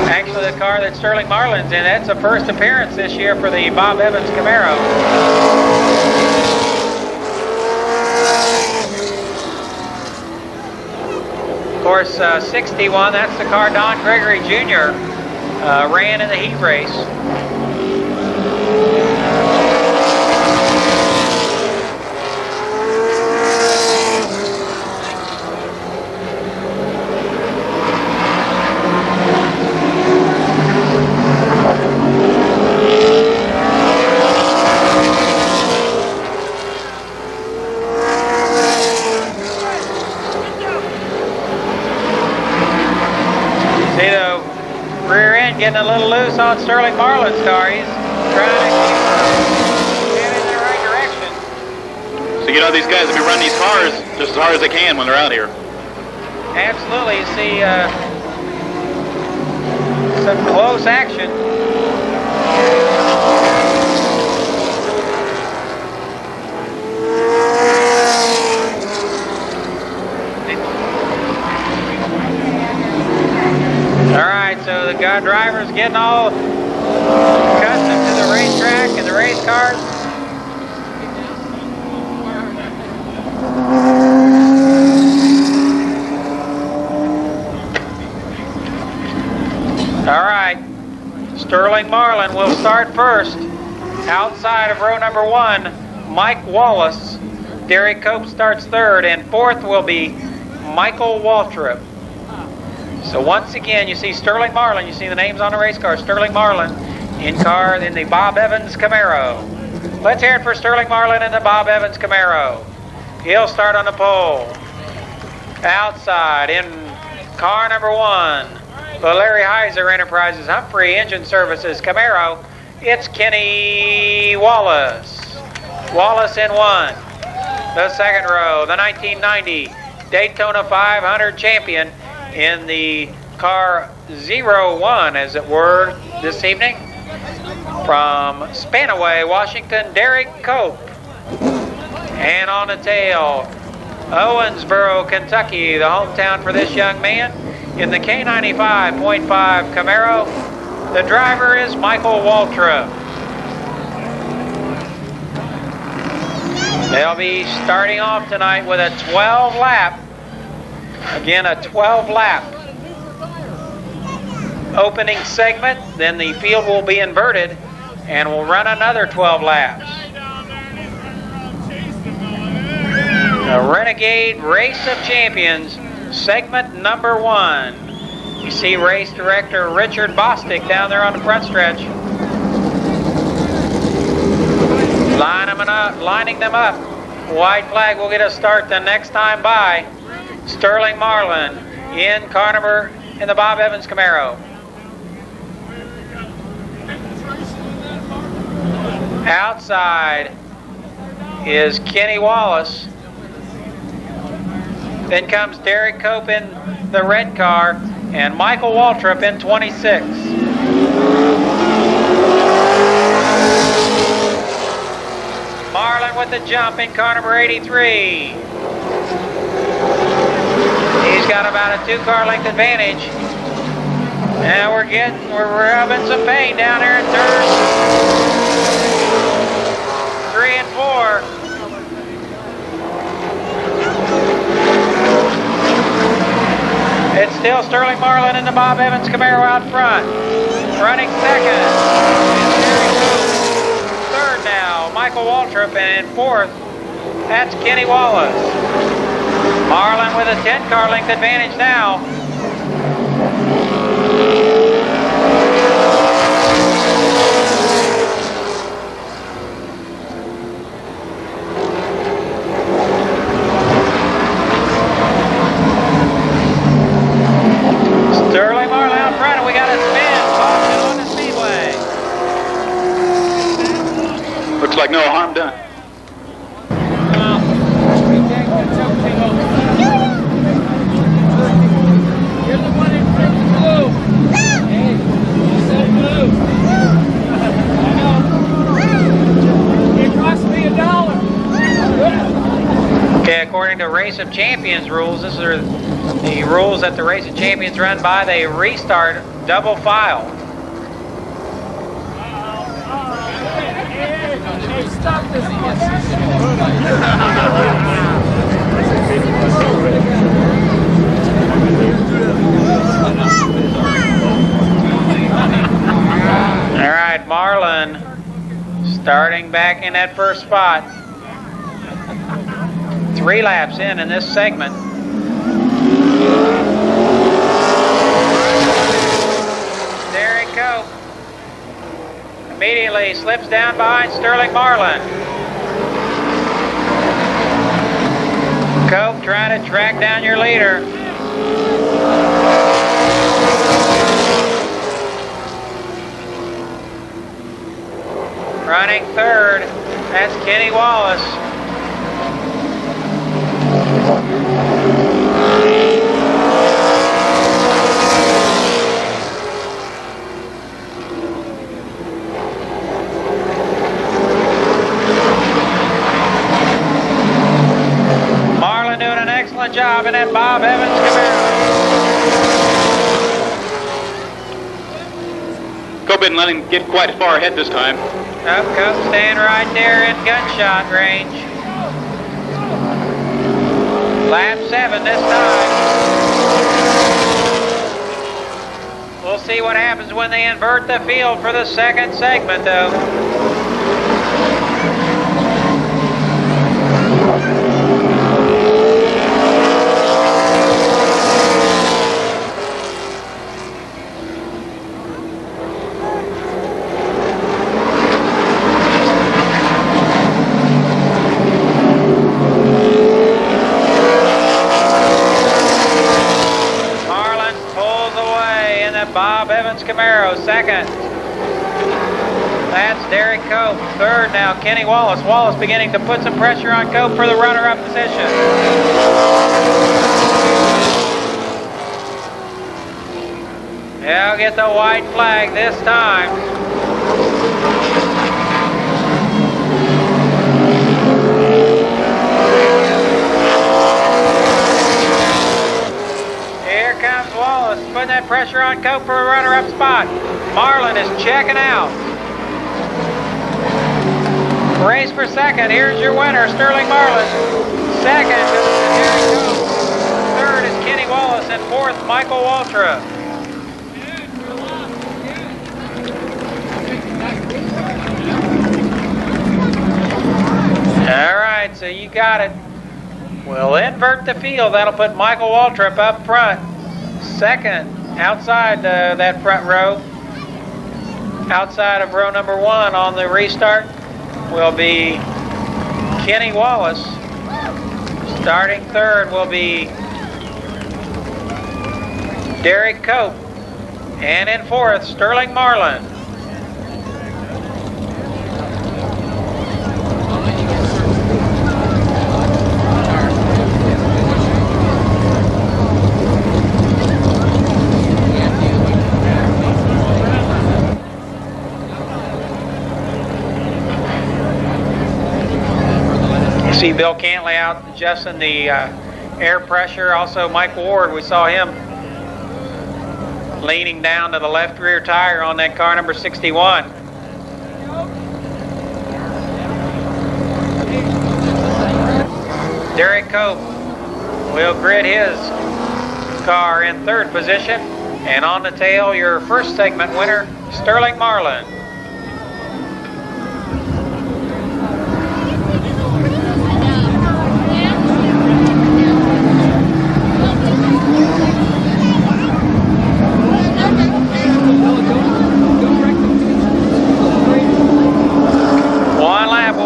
Actually, the car that Sterling Marlin's in, that's a first appearance this year for the Bob Evans Camaro. Of course, 61, that's the car Don Gregory Jr. Ran in the heat race. See the rear end getting a little loose on Sterling Marlin's car. He's trying to get in the right direction. So you know these guys will be running these cars just as hard as they can when they're out here. Absolutely. You see some close action. So the driver's getting all accustomed to the racetrack and the race cars. All right, Sterling Marlin will start first. Outside of row number 1, Mike Wallace. Derek Cope starts third, and fourth will be Michael Waltrip. So once again, you see Sterling Marlin. You see the names on the race car. Sterling Marlin in the Bob Evans Camaro. Let's hear it for Sterling Marlin in the Bob Evans Camaro. He'll start on the pole. Outside in car number 1, the Larry Heiser Enterprises Humphrey Engine Services Camaro. It's Kenny Wallace. Wallace in 1. The second row, the 1990 Daytona 500 champion in the car 01, as it were, this evening. From Spanaway, Washington, Derek Cope. And on the tail, Owensboro, Kentucky, the hometown for this young man, in the K95.5 Camaro. The driver is Michael Waltrip. They'll be starting off tonight with a 12 lap. Again, a 12 lap opening segment. Then the field will be inverted and we'll run another 12 laps. The Renegade Race of Champions, segment number 1. You see race director Richard Bostic down there on the front stretch. Lining them up. White flag will get a start the next time by. Sterling Marlin in car number in the Bob Evans Camaro. Outside is Kenny Wallace. Then comes Derek Cope in the red car and Michael Waltrip in 26. Marlin with the jump in car number 83. He's got about a 2-car length advantage. Now we're having some pain down there in turns 3 and 4. It's still Sterling Marlin in the Bob Evans Camaro out front. Running second. Third now, Michael Waltrip, and in fourth, that's Kenny Wallace. Marlin with a 10-car length advantage now. Sterling Marlin out front, and we got a spin. Boston on the Speedway. Looks like no harm done. Okay, according to Race of Champions rules, these are the rules that the Race of Champions run by. They restart double file. All right, Marlin starting back in that first spot. 3 laps in this segment. Derek Cope immediately slips down behind Sterling Marlin. Cope trying to track down your leader. Running third, that's Kenny Wallace. job in that Bob Evans Camaro. Cope didn't let him get quite as far ahead this time. Cope staying right there in gunshot range. Lap 7 this time. We'll see what happens when they invert the field for the second segment, though. Bob Evans Camaro, second. That's Derek Cope. Third now, Kenny Wallace. Wallace beginning to put some pressure on Cope for the runner-up position. He'll get the white flag this time. Here comes Wallace, putting that pressure on Cope for a runner-up spot. Marlin is checking out. Race for second. Here's your winner, Sterling Marlin. Second is Derek Cope. Third is Kenny Wallace, and fourth, Michael Waltrip. All right, so you got it. We'll invert the field. That'll put Michael Waltrip up front. Second, outside that front row, outside of row number 1 on the restart, will be Kenny Wallace. Starting third will be Derek Cope. And in fourth, Sterling Marlin. See Bill Cantley out adjusting the air pressure. Also Mike Ward, we saw him leaning down to the left rear tire on that car number 61. Derek Cope will grid his car in third position. And on the tail, your first segment winner, Sterling Marlin.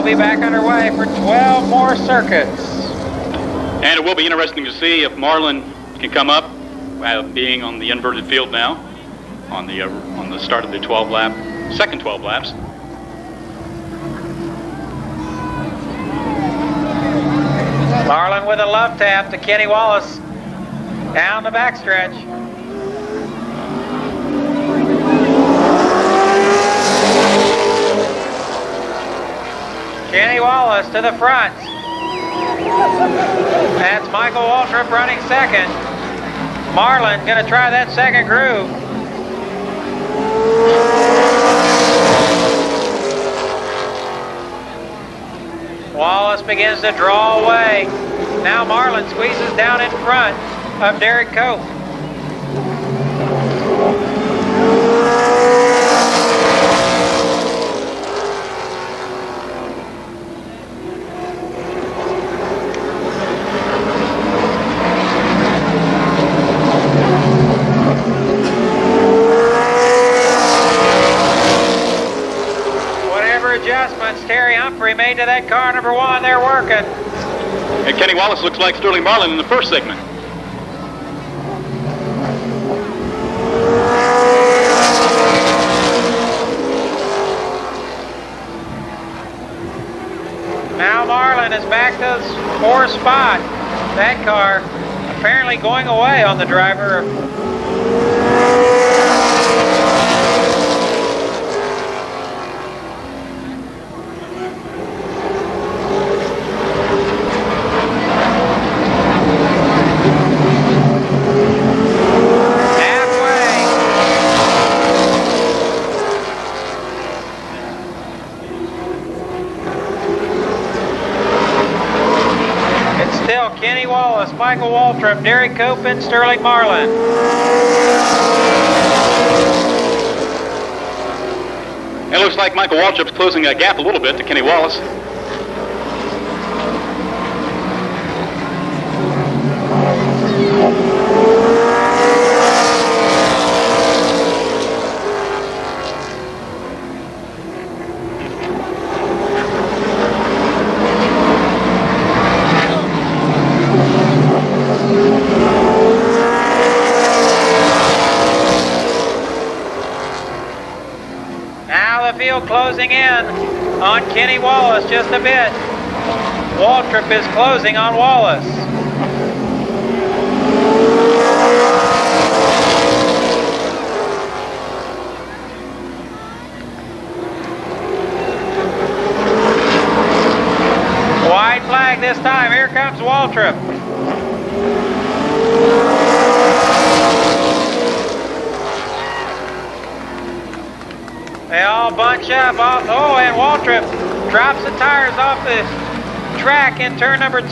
Be back underway for 12 more circuits. And it will be interesting to see if Marlin can come up, being on the inverted field now, on the start of the second 12 laps. Marlin with a love tap to Kenny Wallace down the backstretch. Kenny Wallace to the front. That's Michael Waltrip running second. Marlin going to try that second groove. Wallace begins to draw away. Now Marlin squeezes down in front of Derek Cope. Adjustments Terry Humphrey made to that car number 1. They're working. And Kenny Wallace looks like Sterling Marlin in the first segment. Now Marlin is back to the 4th spot. That car apparently going away on the driver. Kenny Wallace, Michael Waltrip, Derek Cope, and Sterling Marlin. It looks like Michael Waltrip's closing a gap a little bit to Kenny Wallace. Closing in on Kenny Wallace just a bit. Waltrip is closing on Wallace. White flag this time. Here comes Waltrip. They all bunch up. Oh, and Waltrip drops the tires off the track in turn number 2.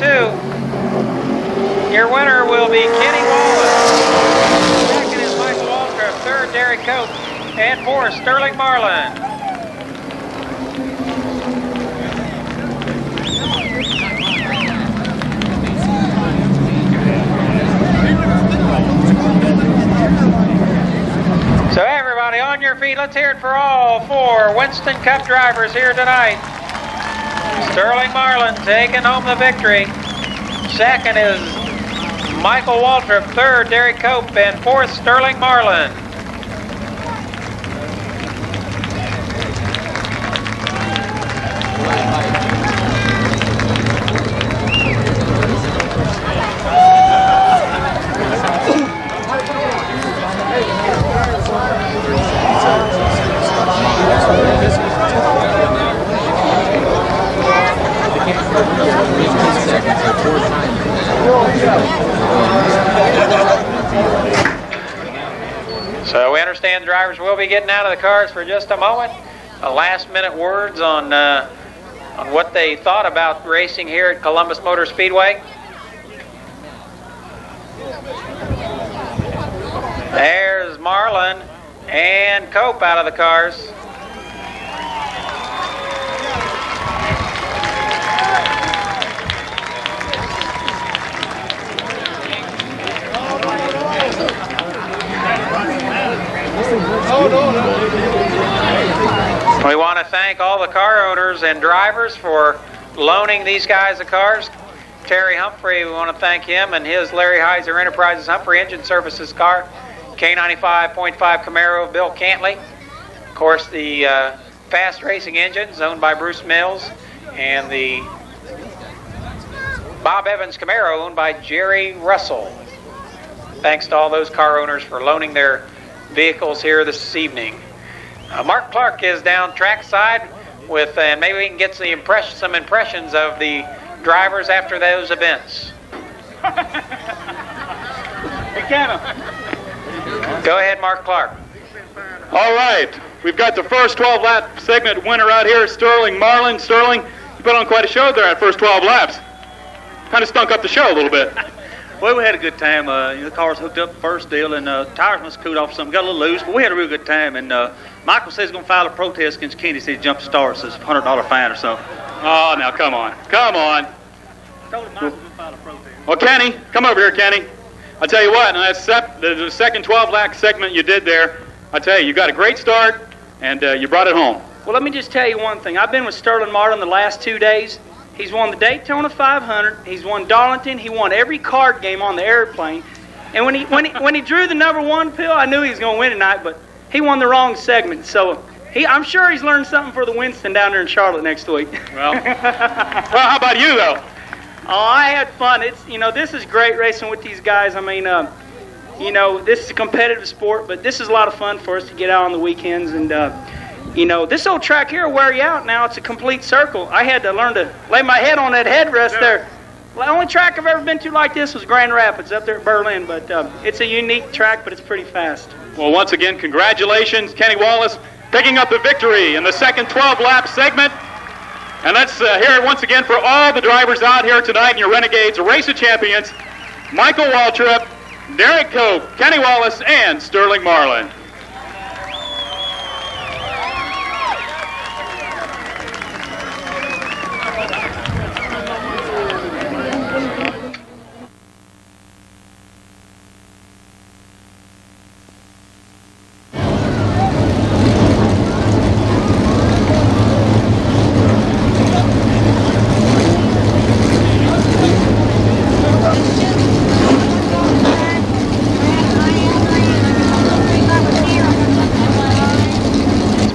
Your winner will be Kenny Wallace. Second is Michael Waltrip. Third, Derek Cope. And fourth, Sterling Marlin. So everybody on your feet, let's hear it for all 4 Winston Cup drivers here tonight. Sterling Marlin taking home the victory. Second is Michael Waltrip. Third, Derek Cope. And fourth, Sterling Marlin. So we understand the drivers will be getting out of the cars for just a moment. Last minute words on what they thought about racing here at Columbus Motor Speedway. There's Marlin and Cope out of the cars. We want to thank all the car owners and drivers for loaning these guys the cars. Terry Humphrey, we want to thank him and his Larry Heiser Enterprises Humphrey Engine Services car. K95.5 Camaro, Bill Cantley. Of course, the Fast Racing Engines owned by Bruce Mills, and the Bob Evans Camaro owned by Jerry Russell. Thanks to all those car owners for loaning their vehicles here this evening. Mark Clark is down trackside with, and maybe we can get some impressions of the drivers after those events. Go ahead, Mark Clark. All right, we've got the first 12-lap segment winner out here, Sterling Marlin. Sterling, you put on quite a show there at first 12 laps. Kind of stunk up the show a little bit. Well, we had a good time. The cars hooked up the first deal, and tires must have cooled off something. Got a little loose, but we had a real good time. And Michael says he's going to file a protest against Kenny. He said he jumped the start, says $100 fine or something. Oh, now come on. Come on. I told him Michael was going to file a protest. Well, Kenny, come over here, Kenny. I'll tell you what, the second 12-lap segment you did there, I tell you got a great start, and you brought it home. Well, let me just tell you one thing. I've been with Sterling Marlin the last 2 days. He's won the Daytona 500. He's won Darlington. He won every card game on the airplane. And when he drew the number 1 pill, I knew he was going to win tonight, but he won the wrong segment. So I'm sure he's learned something for the Winston down there in Charlotte next week. Well, how about you, though? Oh, I had fun. This is great racing with these guys. I mean, this is a competitive sport, but this is a lot of fun for us to get out on the weekends. And, this old track here will wear you out now. It's a complete circle. I had to learn to lay my head on that headrest there. The only track I've ever been to like this was Grand Rapids up there at Berlin, but it's a unique track, but it's pretty fast. Well, once again, congratulations, Kenny Wallace, picking up the victory in the second 12-lap segment. And let's hear it once again for all the drivers out here tonight in your Renegades Race of Champions, Michael Waltrip, Derek Cope, Kenny Wallace, and Sterling Marlin.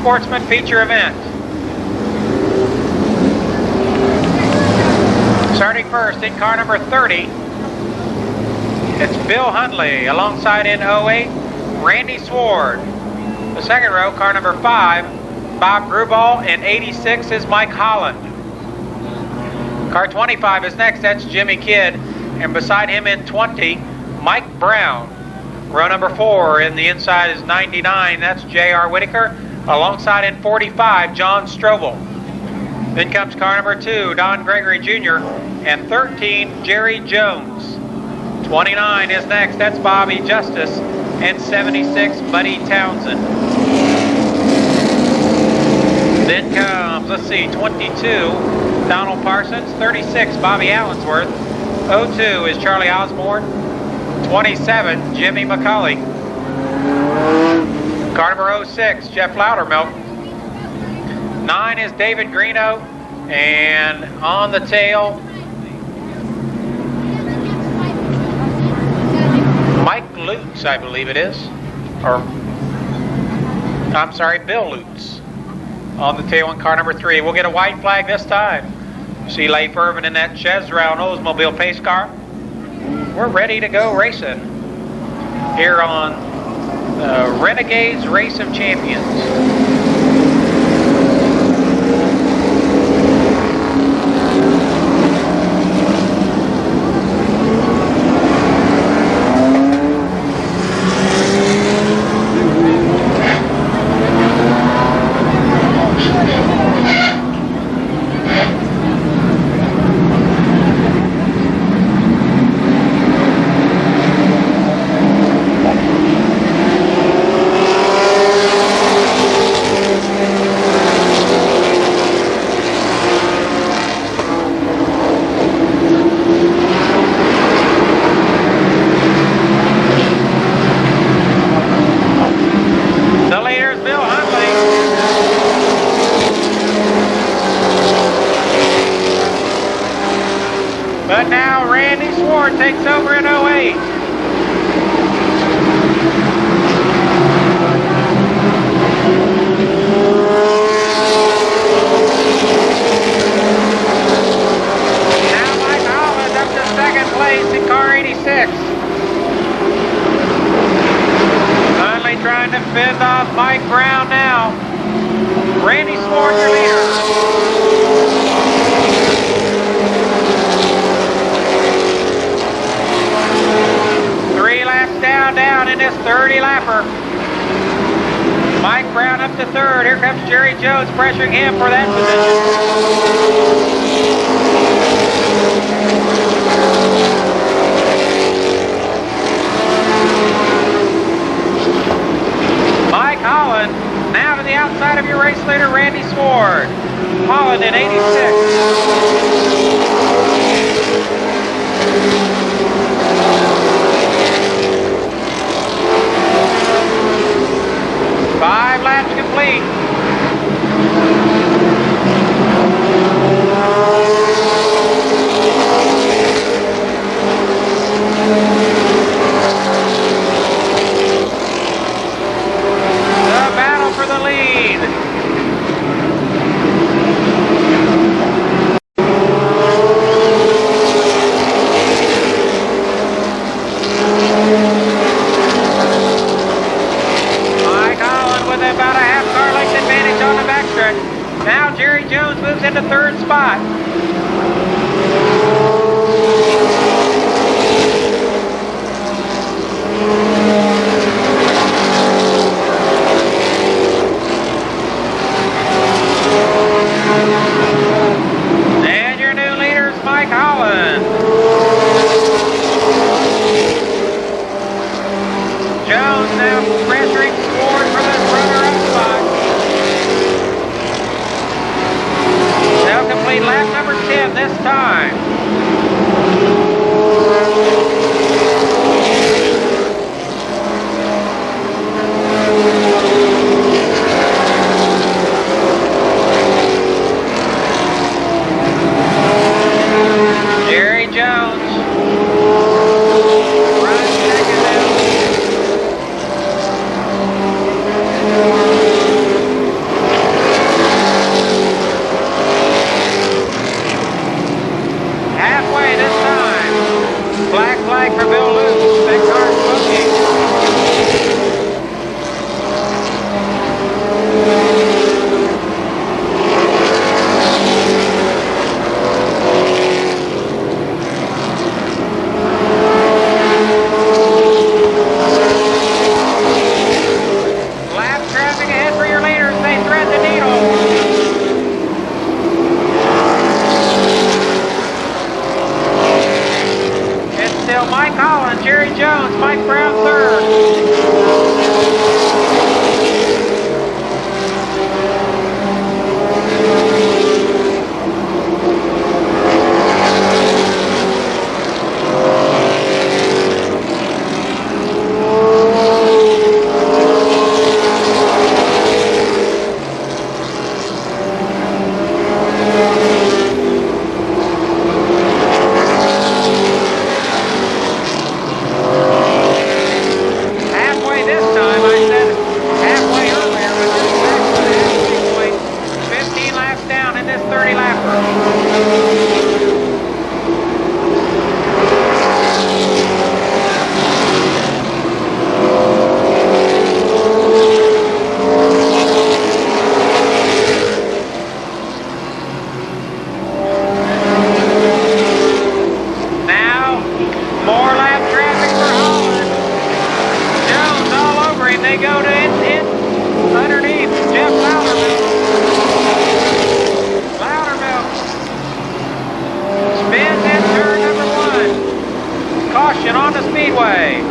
Sportsman feature event. Starting first in car number 30, it's Bill Hundley. Alongside in 08, Randy Sward. The second row, car number 5, Bob Gruball. And 86 is Mike Holland. Car 25 is next, that's Jimmy Kidd. And beside him in 20, Mike Brown. Row number 4 in the inside is 99, that's J.R. Whitaker. Alongside in 45, John Strobel. Then comes car number 2, Don Gregory Jr. And 13, Jerry Jones. 29 is next, that's Bobby Justice. And 76, Buddy Townsend. Then comes, 22, Donald Parsons. 36, Bobby Allensworth. 02 is Charlie Osborne. 27, Jimmy McCulley. Car number 06, Jeff Loudermilk. 9 is David Greeno. And on the tail, Mike Lutz, I believe it is. Or, I'm sorry, Bill Lutz. On the tail in car number 3. We'll get a white flag this time. See Leif Irvin in that Chesrow Oldsmobile pace car. We're ready to go racing here on Renegades Race of Champions. But now Randy Sward takes over in 08. Now Mike Holland up to second place in car 86. Finally trying to fend off Mike Brown now. Randy Sward, your leader. 3 laps down in this 30-lapper. Mike Brown up to third. Here comes Jerry Jones pressuring him for that position. Mike Holland now to the outside of your race leader, Randy Sward. Holland in 86. 5 laps complete. The battle for the lead. About a half car length advantage on the backstretch. Now Jerry Jones moves into third spot. complete lap number 10 this time. Jerry Jones. Running second now. Halfway this time. Black flag for Bill Luce. That car's smoking. Lap traffic ahead for your leaders. They thread the needle. It's still Mike Holland, Jerry Jones, Mike Brown third. Halfway this time, I said halfway earlier, but this is actually 15 laps down in this 30 lapper. Now, more lap traffic for Holland. Jones all over him. They go to in underneath Jeff Loudermilk. Loudermilk spins in turn number 1. Caution on the Speedway.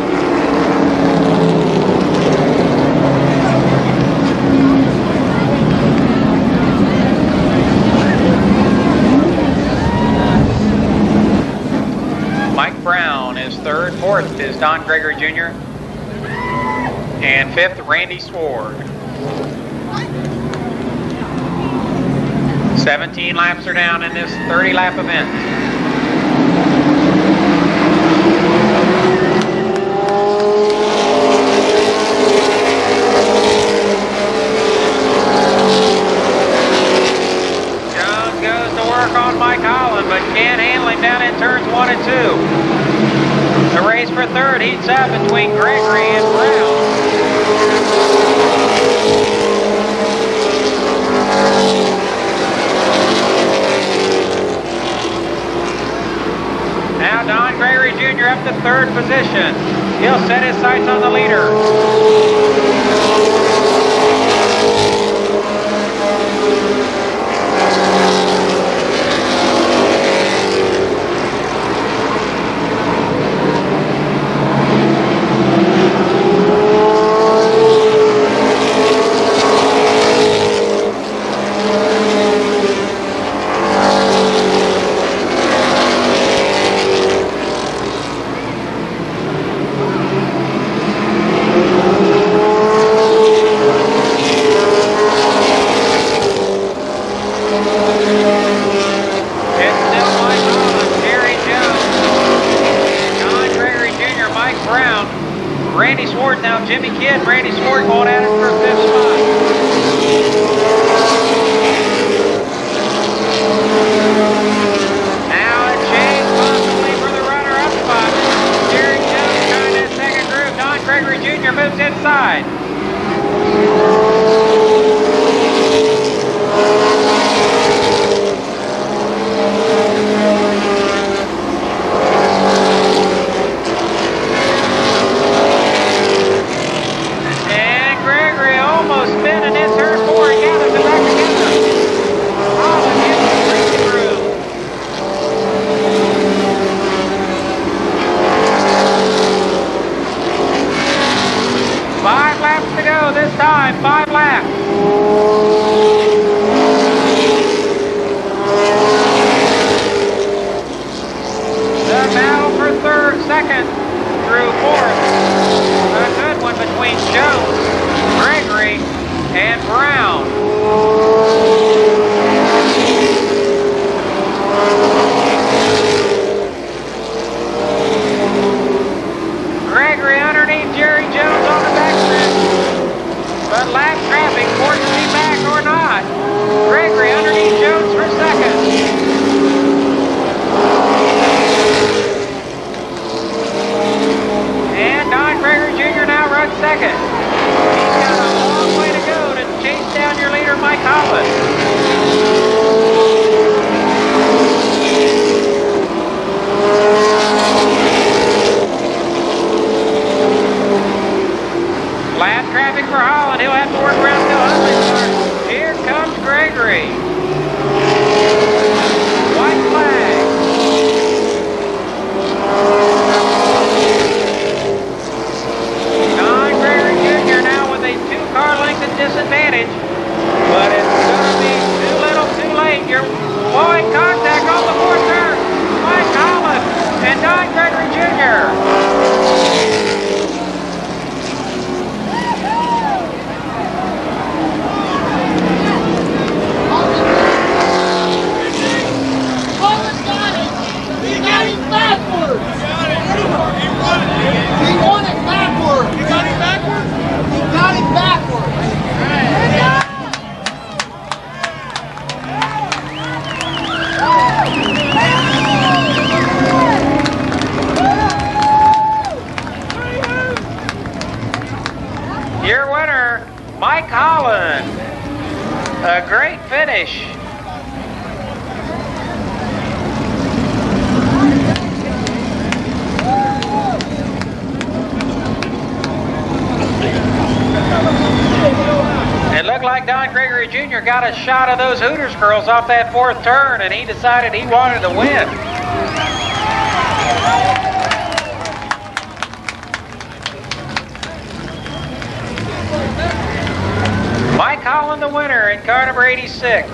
Mike Brown is third. Fourth is Don Gregory Jr. And fifth, Randy Sword. 17 laps are down in this 30-lap event. Jones goes to work on Mike Holland, but can't handle him down in turns 1 and 2. The race for third heats up between Gregory and Brown. Now Don Gregory Jr. up to third position. He'll set his sights on the leader. Randy Swart now, Jimmy Kidd, Randy Swart going at it for fifth spot. Now a change possibly for the runner-up spot. Jerry Jones trying that second groove. Don Gregory Jr. moves inside. And finish. It looked like Don Gregory Jr. got a shot of those Hooters girls off that fourth turn, and he decided he wanted to win. Mike Holland, the winner in car number 86.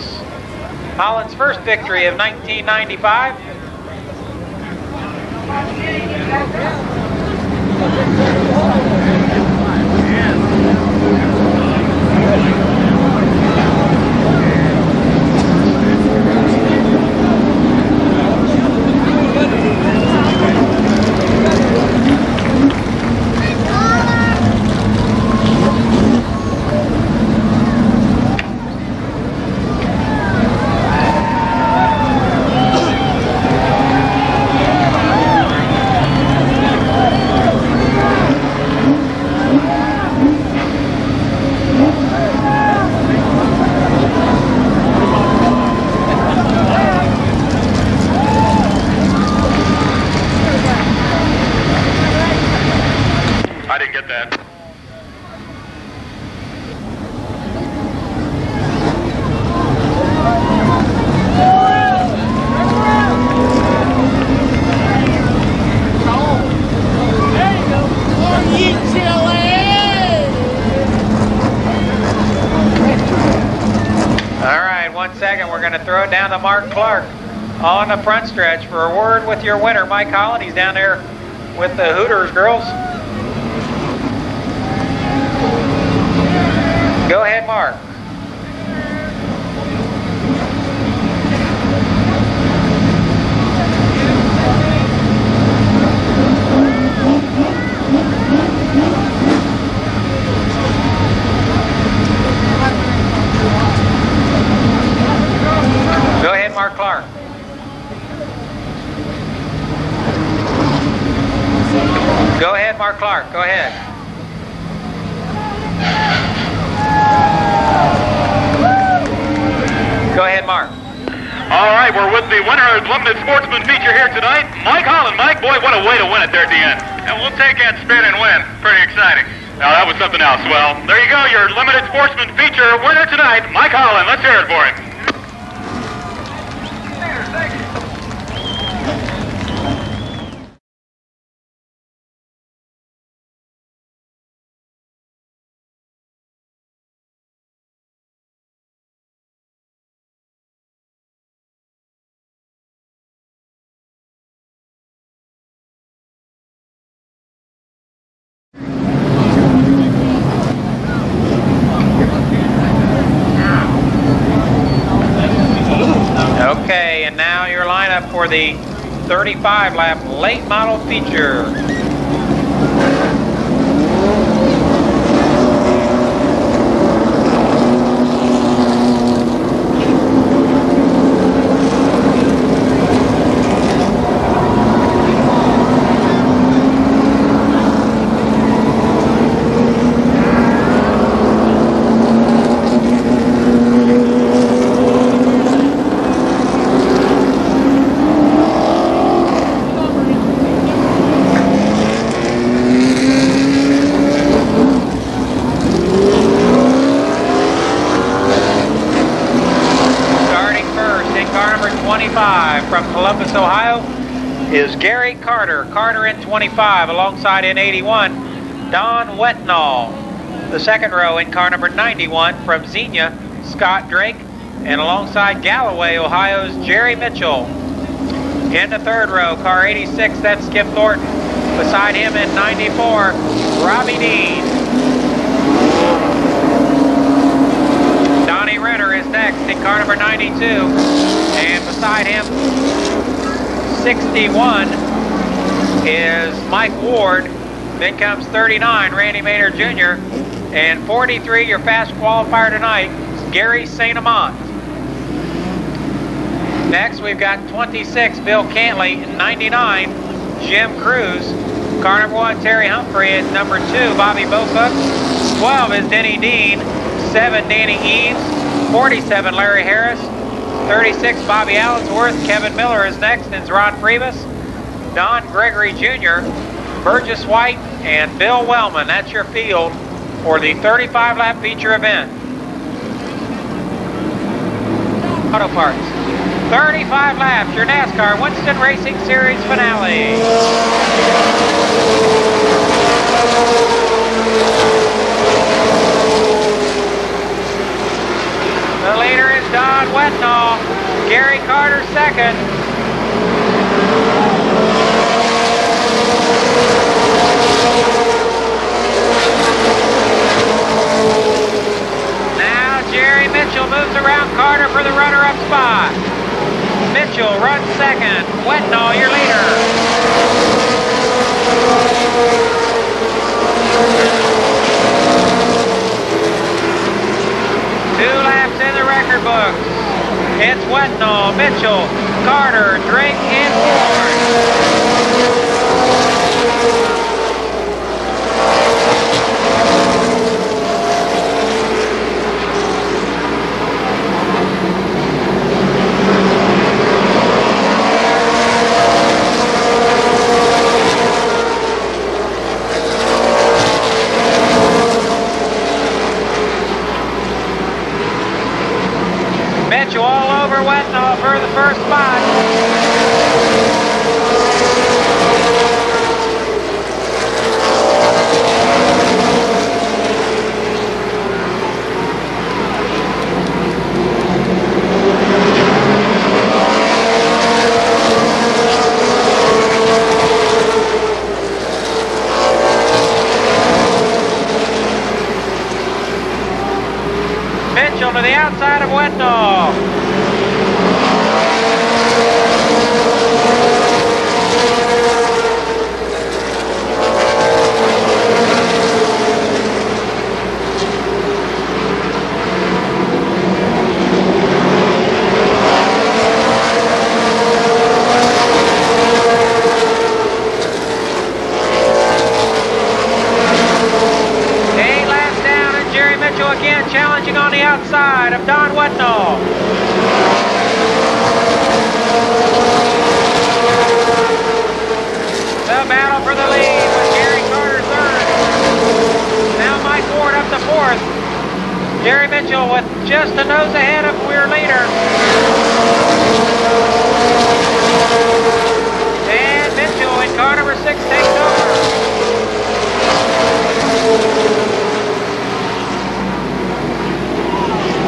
Holland's first victory of 1995. I didn't get that. All right, 1 second. We're going to throw it down to Mark Clark on the front stretch for a word with your winner, Mike Holland. He's down there with the Hooters girls. Go ahead, Mark. Go ahead, Mark Clark. Go ahead, Mark Clark. Go ahead. Go ahead, Mark. All right, we're with the winner of Limited Sportsman feature here tonight, Mike Holland. Mike, boy, what a way to win it there at the end. And we'll take that spin and win. Pretty exciting. Now, that was something else. Well, there you go, your Limited Sportsman feature winner tonight, Mike Holland. Let's hear it for him. Okay, and now your lineup for the 35-lap late model feature. From Columbus, Ohio, is Gary Carter. Carter in 25, alongside in 81, Don Wetnall. The second row in car number 91 from Xenia, Scott Drake, and alongside Galloway, Ohio's Jerry Mitchell. In the third row, car 86, that's Skip Thornton. Beside him in 94, Robbie Dean. Donnie Renner is next in car number 92. And beside him, 61 is Mike Ward. Then comes 39, Randy Maynard Jr. And 43, your fast qualifier tonight, Gary St. Amant. Next, we've got 26, Bill Cantley. 99, Jim Cruz. Car number 1, Terry Humphrey. At number 2, Bobby Bocook. 12 is Denny Dean. 7, Danny Eaves. 47, Larry Harris. 36, Bobby Allensworth. Kevin Miller is next, and Ron Priebus. Don Gregory Jr., Burgess White, and Bill Wellman. That's your field for the 35-lap feature event. Auto Parts. 35 laps, your NASCAR Winston Racing Series finale. The leader is Don Wetnall. Gary Carter second. Now Jerry Mitchell moves around Carter for the runner-up spot. Mitchell runs second. Wetnall, your leader. Two laps in the record books. It's Wetnall, Mitchell, Carter, Drake, and Ford. Mitchell all over Wetnall for the first spot. Mitchell to the outside of Wetnall. Again, challenging on the outside of Don Wetnall. The battle for the lead with Gary Carter third. Now Mike Ward up to fourth. Jerry Mitchell with just a nose ahead of Weir leader. And Mitchell in car number 6 takes over.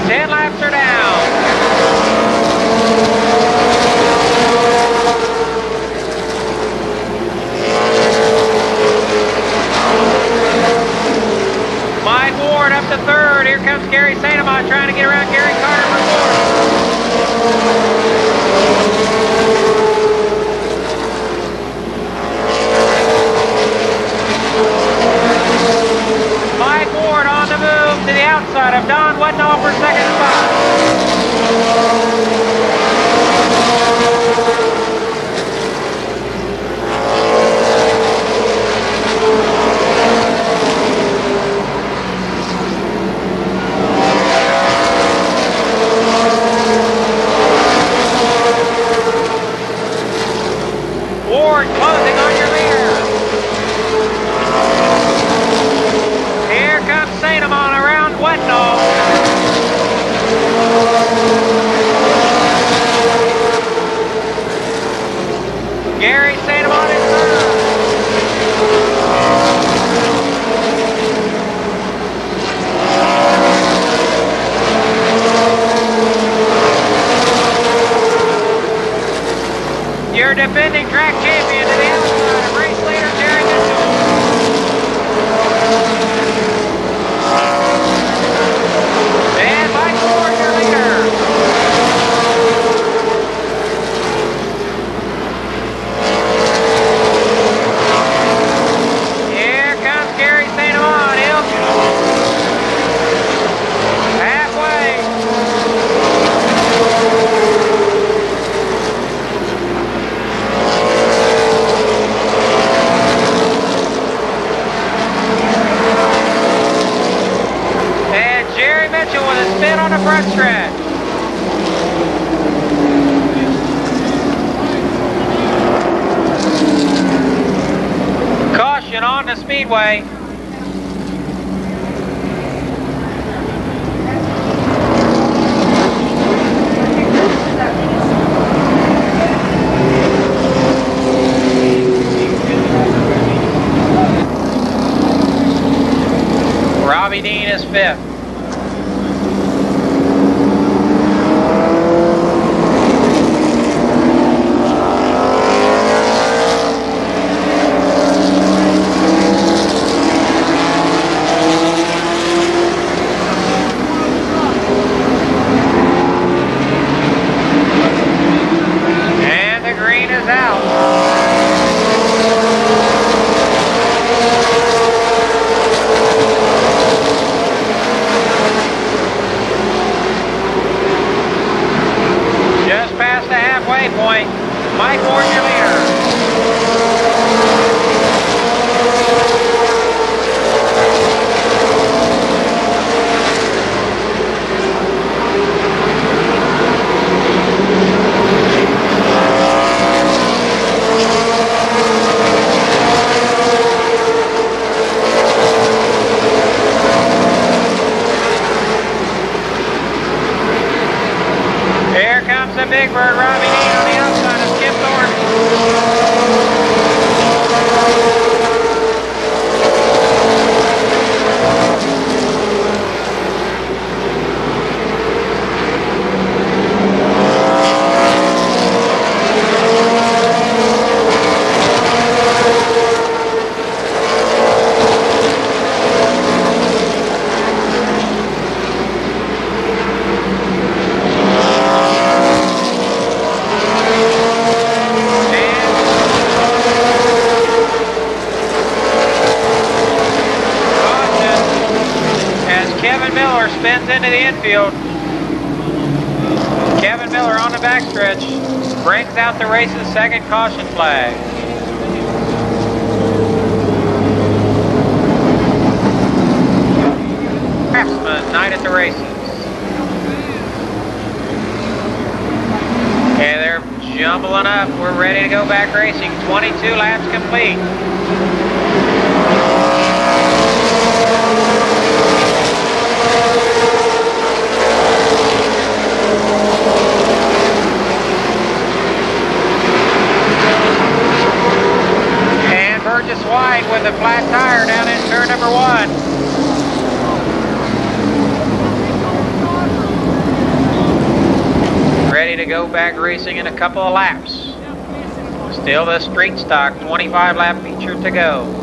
10 laps are down. Mike Ward up to third. Here comes Gary St. Amant trying to get around Gary Carter for fourth. Mike Ward on the move to the outside of Don Wetnall for second spot. Ward closing on your rear. Here comes St. Amant around Wetnall. Gary St. Amant in third. Your defending track champion to the outside of race leader Jerry Mitchell. And Mike Ward, your leader. Here comes Gary St. Amant. Halfway. Speedway. Robbie Dean is 5th. And the green is out. Just past the halfway point. Mike Ward, your leader. Here comes the big bird, Robbie Dean on the outside of Skip Thornton. Kevin Miller spins into the infield. Kevin Miller on the backstretch brings out the race's second caution flag. Craftsman, night at the races. Okay, they're jumbling up. We're ready to go back racing. 22 laps complete. And Burgess White with a flat tire down in turn number 1. Ready to go back racing in a couple of laps. Still the street stock 25 lap feature to go.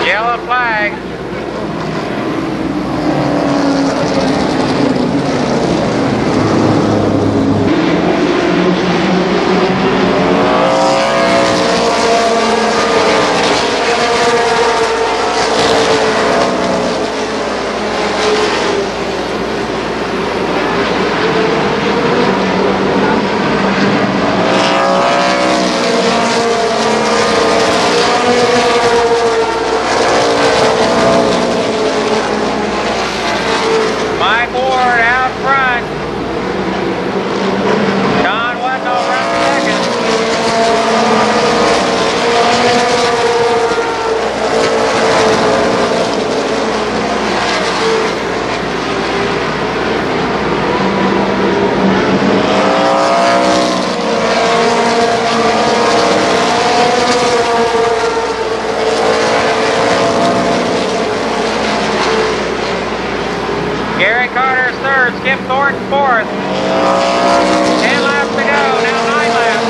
Yellow flag. Mike Ward out front. Don Wetnall runs second. Gary Carter's third, Skip Thornton fourth. 10 laps to go, now 9 laps.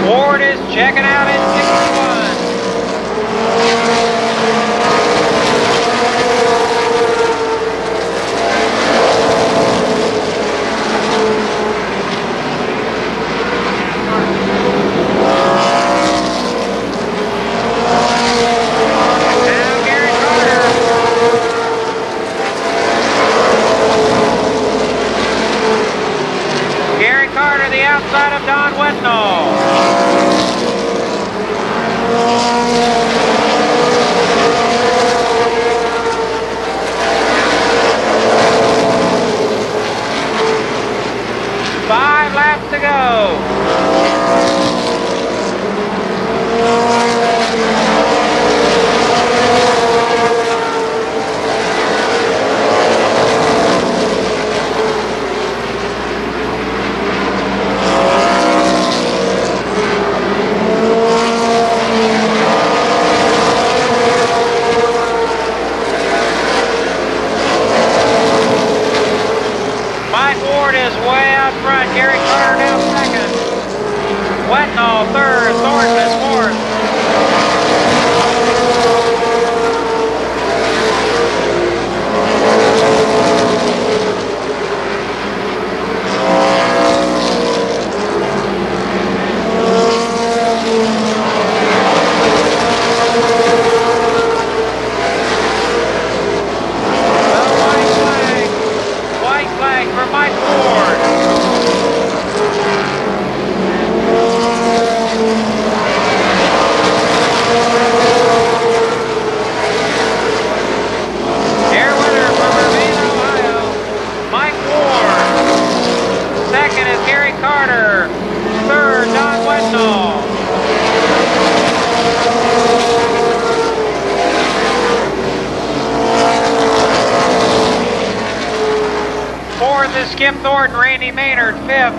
Ward is checking out in 61. outside of Don Wetnall. 5 laps to go. Is way out front. Gary Carter now second. Wetnall third. Thornton is fourth. White flag for Mike Ward. Air winner from Irvine, Ohio, Mike Ward. Second is Gary Carter. Third, Don Wetnall. Fourth is Skip Thornton, Randy Maynard, fifth.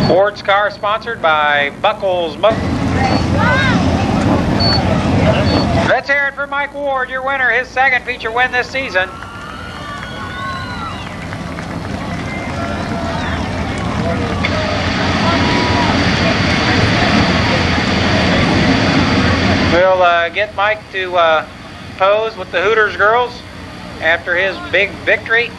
Ford's car sponsored by Buckles Motor. Let's hear it for Mike Ward, your winner, his second feature win this season. We'll get Mike to pose with the Hooters girls after his big victory.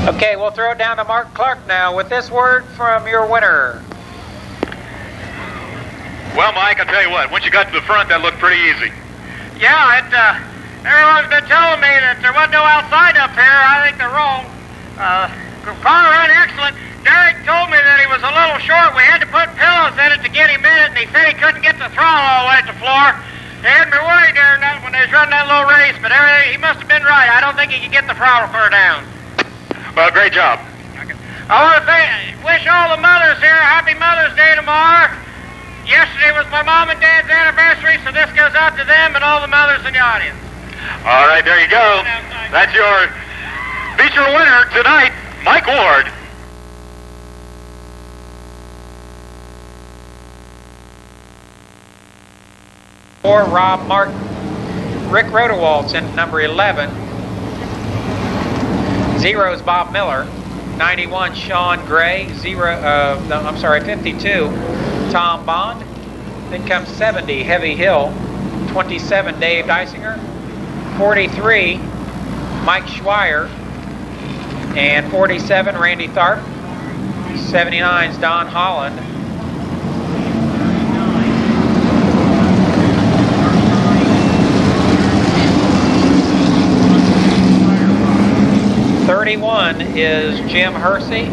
Okay, we'll throw it down to Mark Clark now with this word from your winner. Well, Mike, I'll tell you what, once you got to the front, that looked pretty easy. Yeah, everyone's been telling me that there wasn't no outside up here. I think they're wrong. Car ran excellent. Derek told me that he was a little short. We had to put pillows in it to get him in it, and he said he couldn't get the throttle all the way to the floor. They had me worried there when they was running that little race, but he must have been right. I don't think he could get the throttle clear down. Well, great job. Okay. I want to wish all the mothers here a happy Mother's Day tomorrow. Yesterday was my mom and dad's anniversary, so this goes out to them and all the mothers in the audience. All right, there you go. That's your feature winner tonight, Mike Ward. For Rob Martin, Rick Rodewalt's in number 11. 0 is Bob Miller. 91, Sean Gray. 52, Tom Bond. Then comes 70, Heavy Hill. 27, Dave Deisinger. 43, Mike Schweier. And 47, Randy Tharp. 79 is Don Holland. Is Jim Hersey.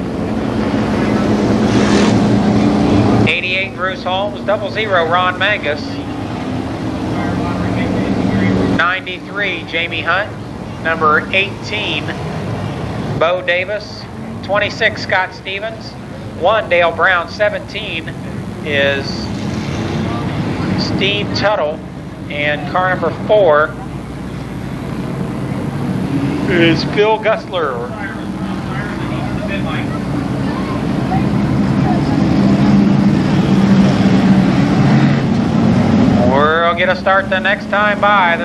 88, Bruce Holmes. 00, Ron Mangus. 93, Jamie Hunt. Number 18, Bo Davis. 26, Scott Stevens. 1, Dale Brown. 17 is Steve Tuttle. And car number 4 is Phil Gusler. We'll get a start the next time by.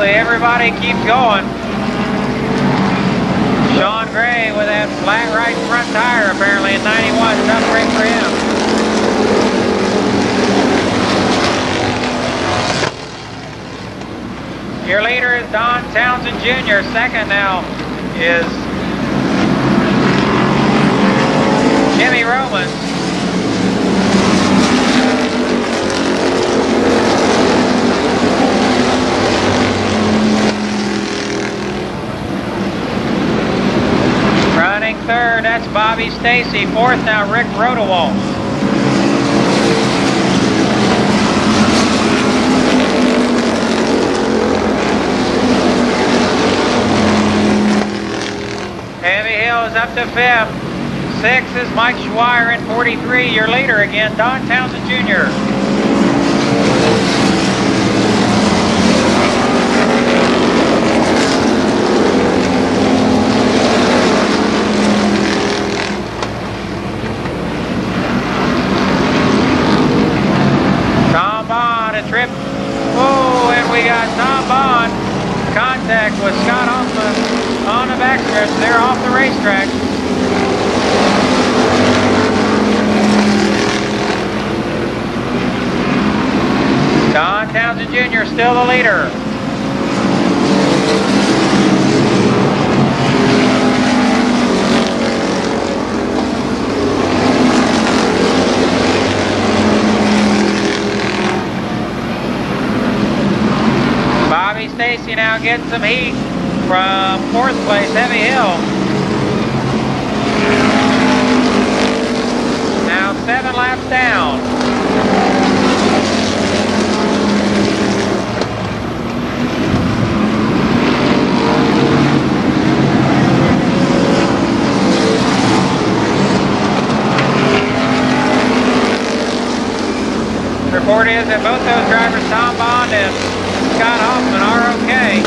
Everybody keeps going. Sean Gray with that flat right front tire apparently in 91. Tough break for him. Your leader is Don Townsend Jr. Second now is Jimmy Roman. Running third, that's Bobby Stacy. Fourth now, Rick Rodewald. Heavy Hill is up to fifth. Sixth is Mike Schweier in 43. Your leader again, Don Townsend Jr. Trip. Oh, and we got Tom Bond. Contact with Scott Hoffman on the backstretch. They're off the racetrack. Don Townsend Jr. still the leader. Bobby Stacy now getting some heat from fourth place, Heavy Hill. Now 7 laps down. Report is that both those drivers, Tom Bond and Scott Hoffman, are okay.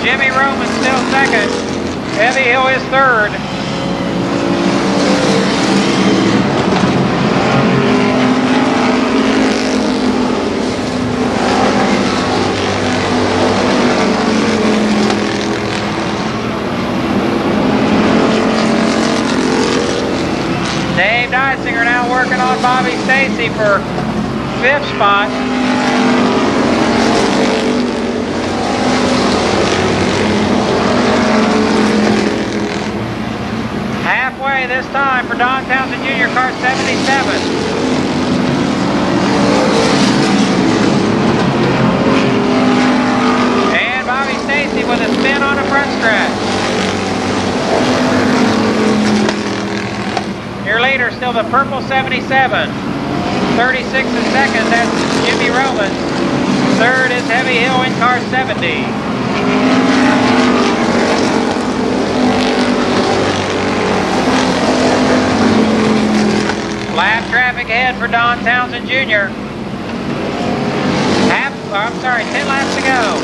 Jimmy Roman still second. Heavy Hill is third. Dave Dysinger now working on Bobby Stacy for 5th spot. Halfway this time for Don Townsend Jr., car 77. And Bobby Stacy with a spin on the front stretch. Your leader still the purple 77. 36 is second, that's Jimmy Roman. Third is Heavy Hill in car 70. Lap traffic ahead for Don Townsend Jr. 10 laps to go.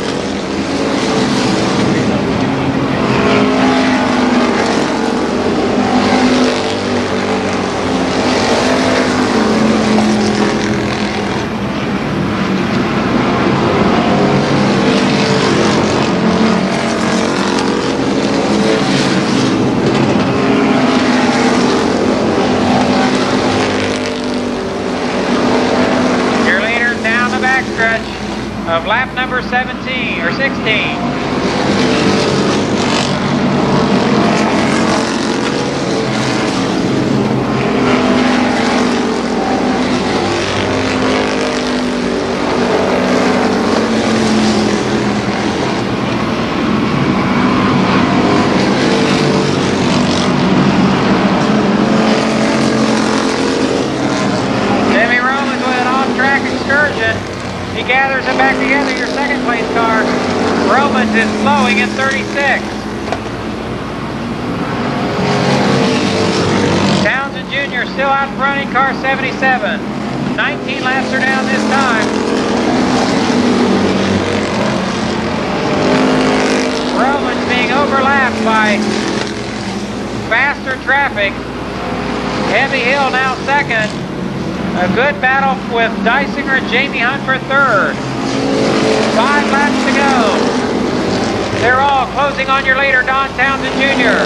17 or 16. He gathers it back together, your second place car. Romans is slowing at 36. Townsend Jr. still out front in car 77. 19 laps are down this time. Romans being overlapped by faster traffic. Heavy Hill now second. A good battle with Dysinger and Jamie Hunt for third. 5 laps to go. They're all closing on your leader, Don Townsend Jr.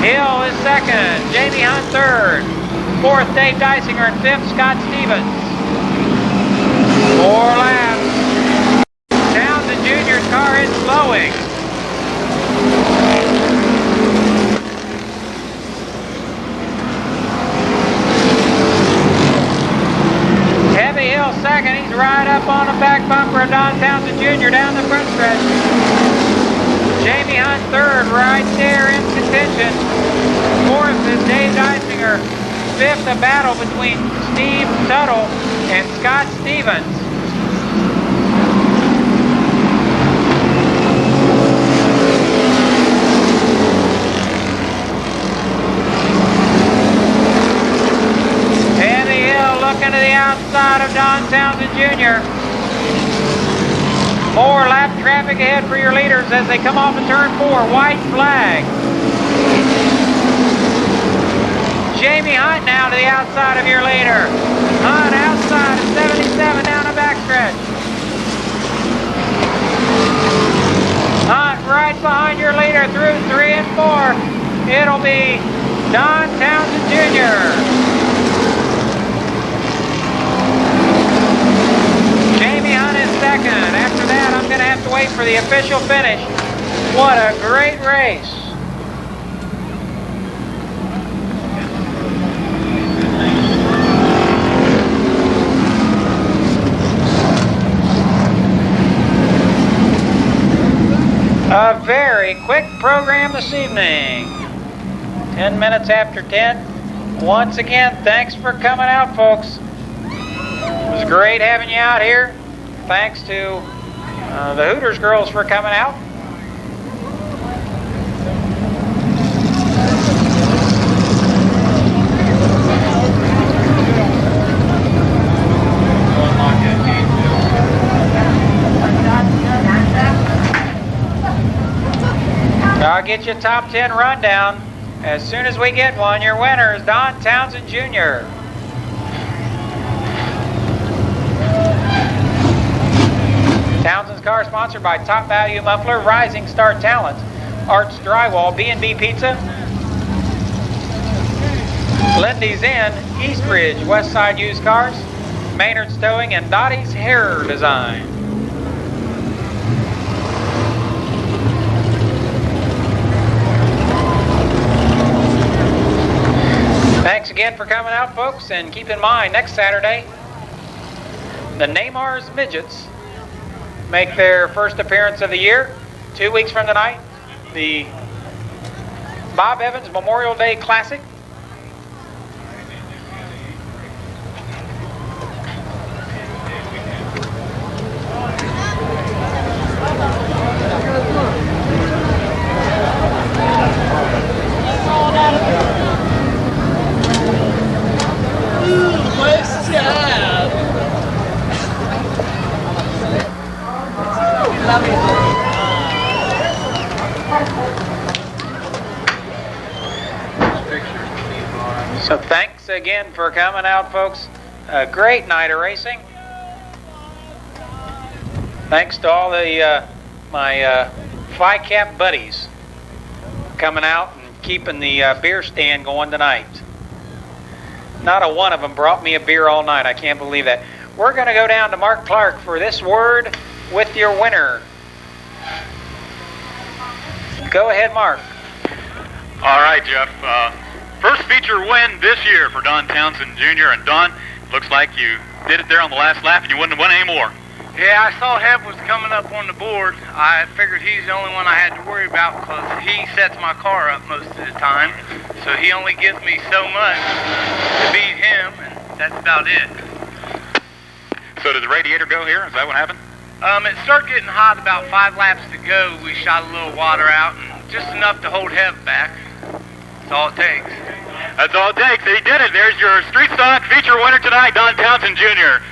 Hill is second. Jamie Hunt third. Fourth, Dave Dysinger, and fifth, Scott Stevens. 4 laps. Townsend Jr.'s car is slowing. Hill second, he's right up on the back bumper of Don Townsend Jr. down the front stretch. Jamie Hunt third, right there in contention. Fourth is Dave Dysinger. Fifth, a battle between Steve Tuttle and Scott Stevens. Looking to the outside of Don Townsend Jr. More lap traffic ahead for your leaders as they come off of turn 4. White flag. Jamie Hunt now to the outside of your leader. Hunt outside of 77 down the backstretch. Hunt right behind your leader through 3 and 4. It'll be Don Townsend Jr. Jamie Hunt is second. After that, I'm going to have to wait for the official finish. What a great race. A very quick program this evening. 10 minutes after 10. Once again, thanks for coming out, folks. It was great having you out here. Thanks to the Hooters girls for coming out. I'll get you a top 10 rundown as soon as we get one. Your winner is Don Townsend Jr. Townsend's car sponsored by Top Value Muffler, Rising Star Talent, Arts Drywall, B&B Pizza, Lindy's Inn, Eastridge, Westside Used Cars, Maynard's Towing, and Dottie's Hair Design. Thanks again for coming out, folks, and keep in mind, next Saturday, the Neymar's Midgets make their first appearance of the year. 2 weeks from tonight, the Bob Evans Memorial Day Classic. So thanks again for coming out, folks. A great night of racing. Thanks to all the my Phi-Cap buddies coming out and keeping the beer stand going tonight. Not a one of them brought me a beer all night. I can't believe that. we're going to go down to Mark Clark for this word with your winner. Go ahead, Mark. All right, Jeff. First feature win this year for Don Townsend Jr. And Don, looks like you did it there on the last lap and you wouldn't have won any more. Yeah, I saw Hef was coming up on the board. I figured he's the only one I had to worry about because he sets my car up most of the time. So he only gives me so much to beat him, and that's about it. So did the radiator go here? Is that what happened? It started getting hot about 5 laps to go. We shot a little water out, and just enough to hold Hef back. That's all it takes. That's all it takes. He did it. There's your Street Stock feature winner tonight, Don Townsend Jr.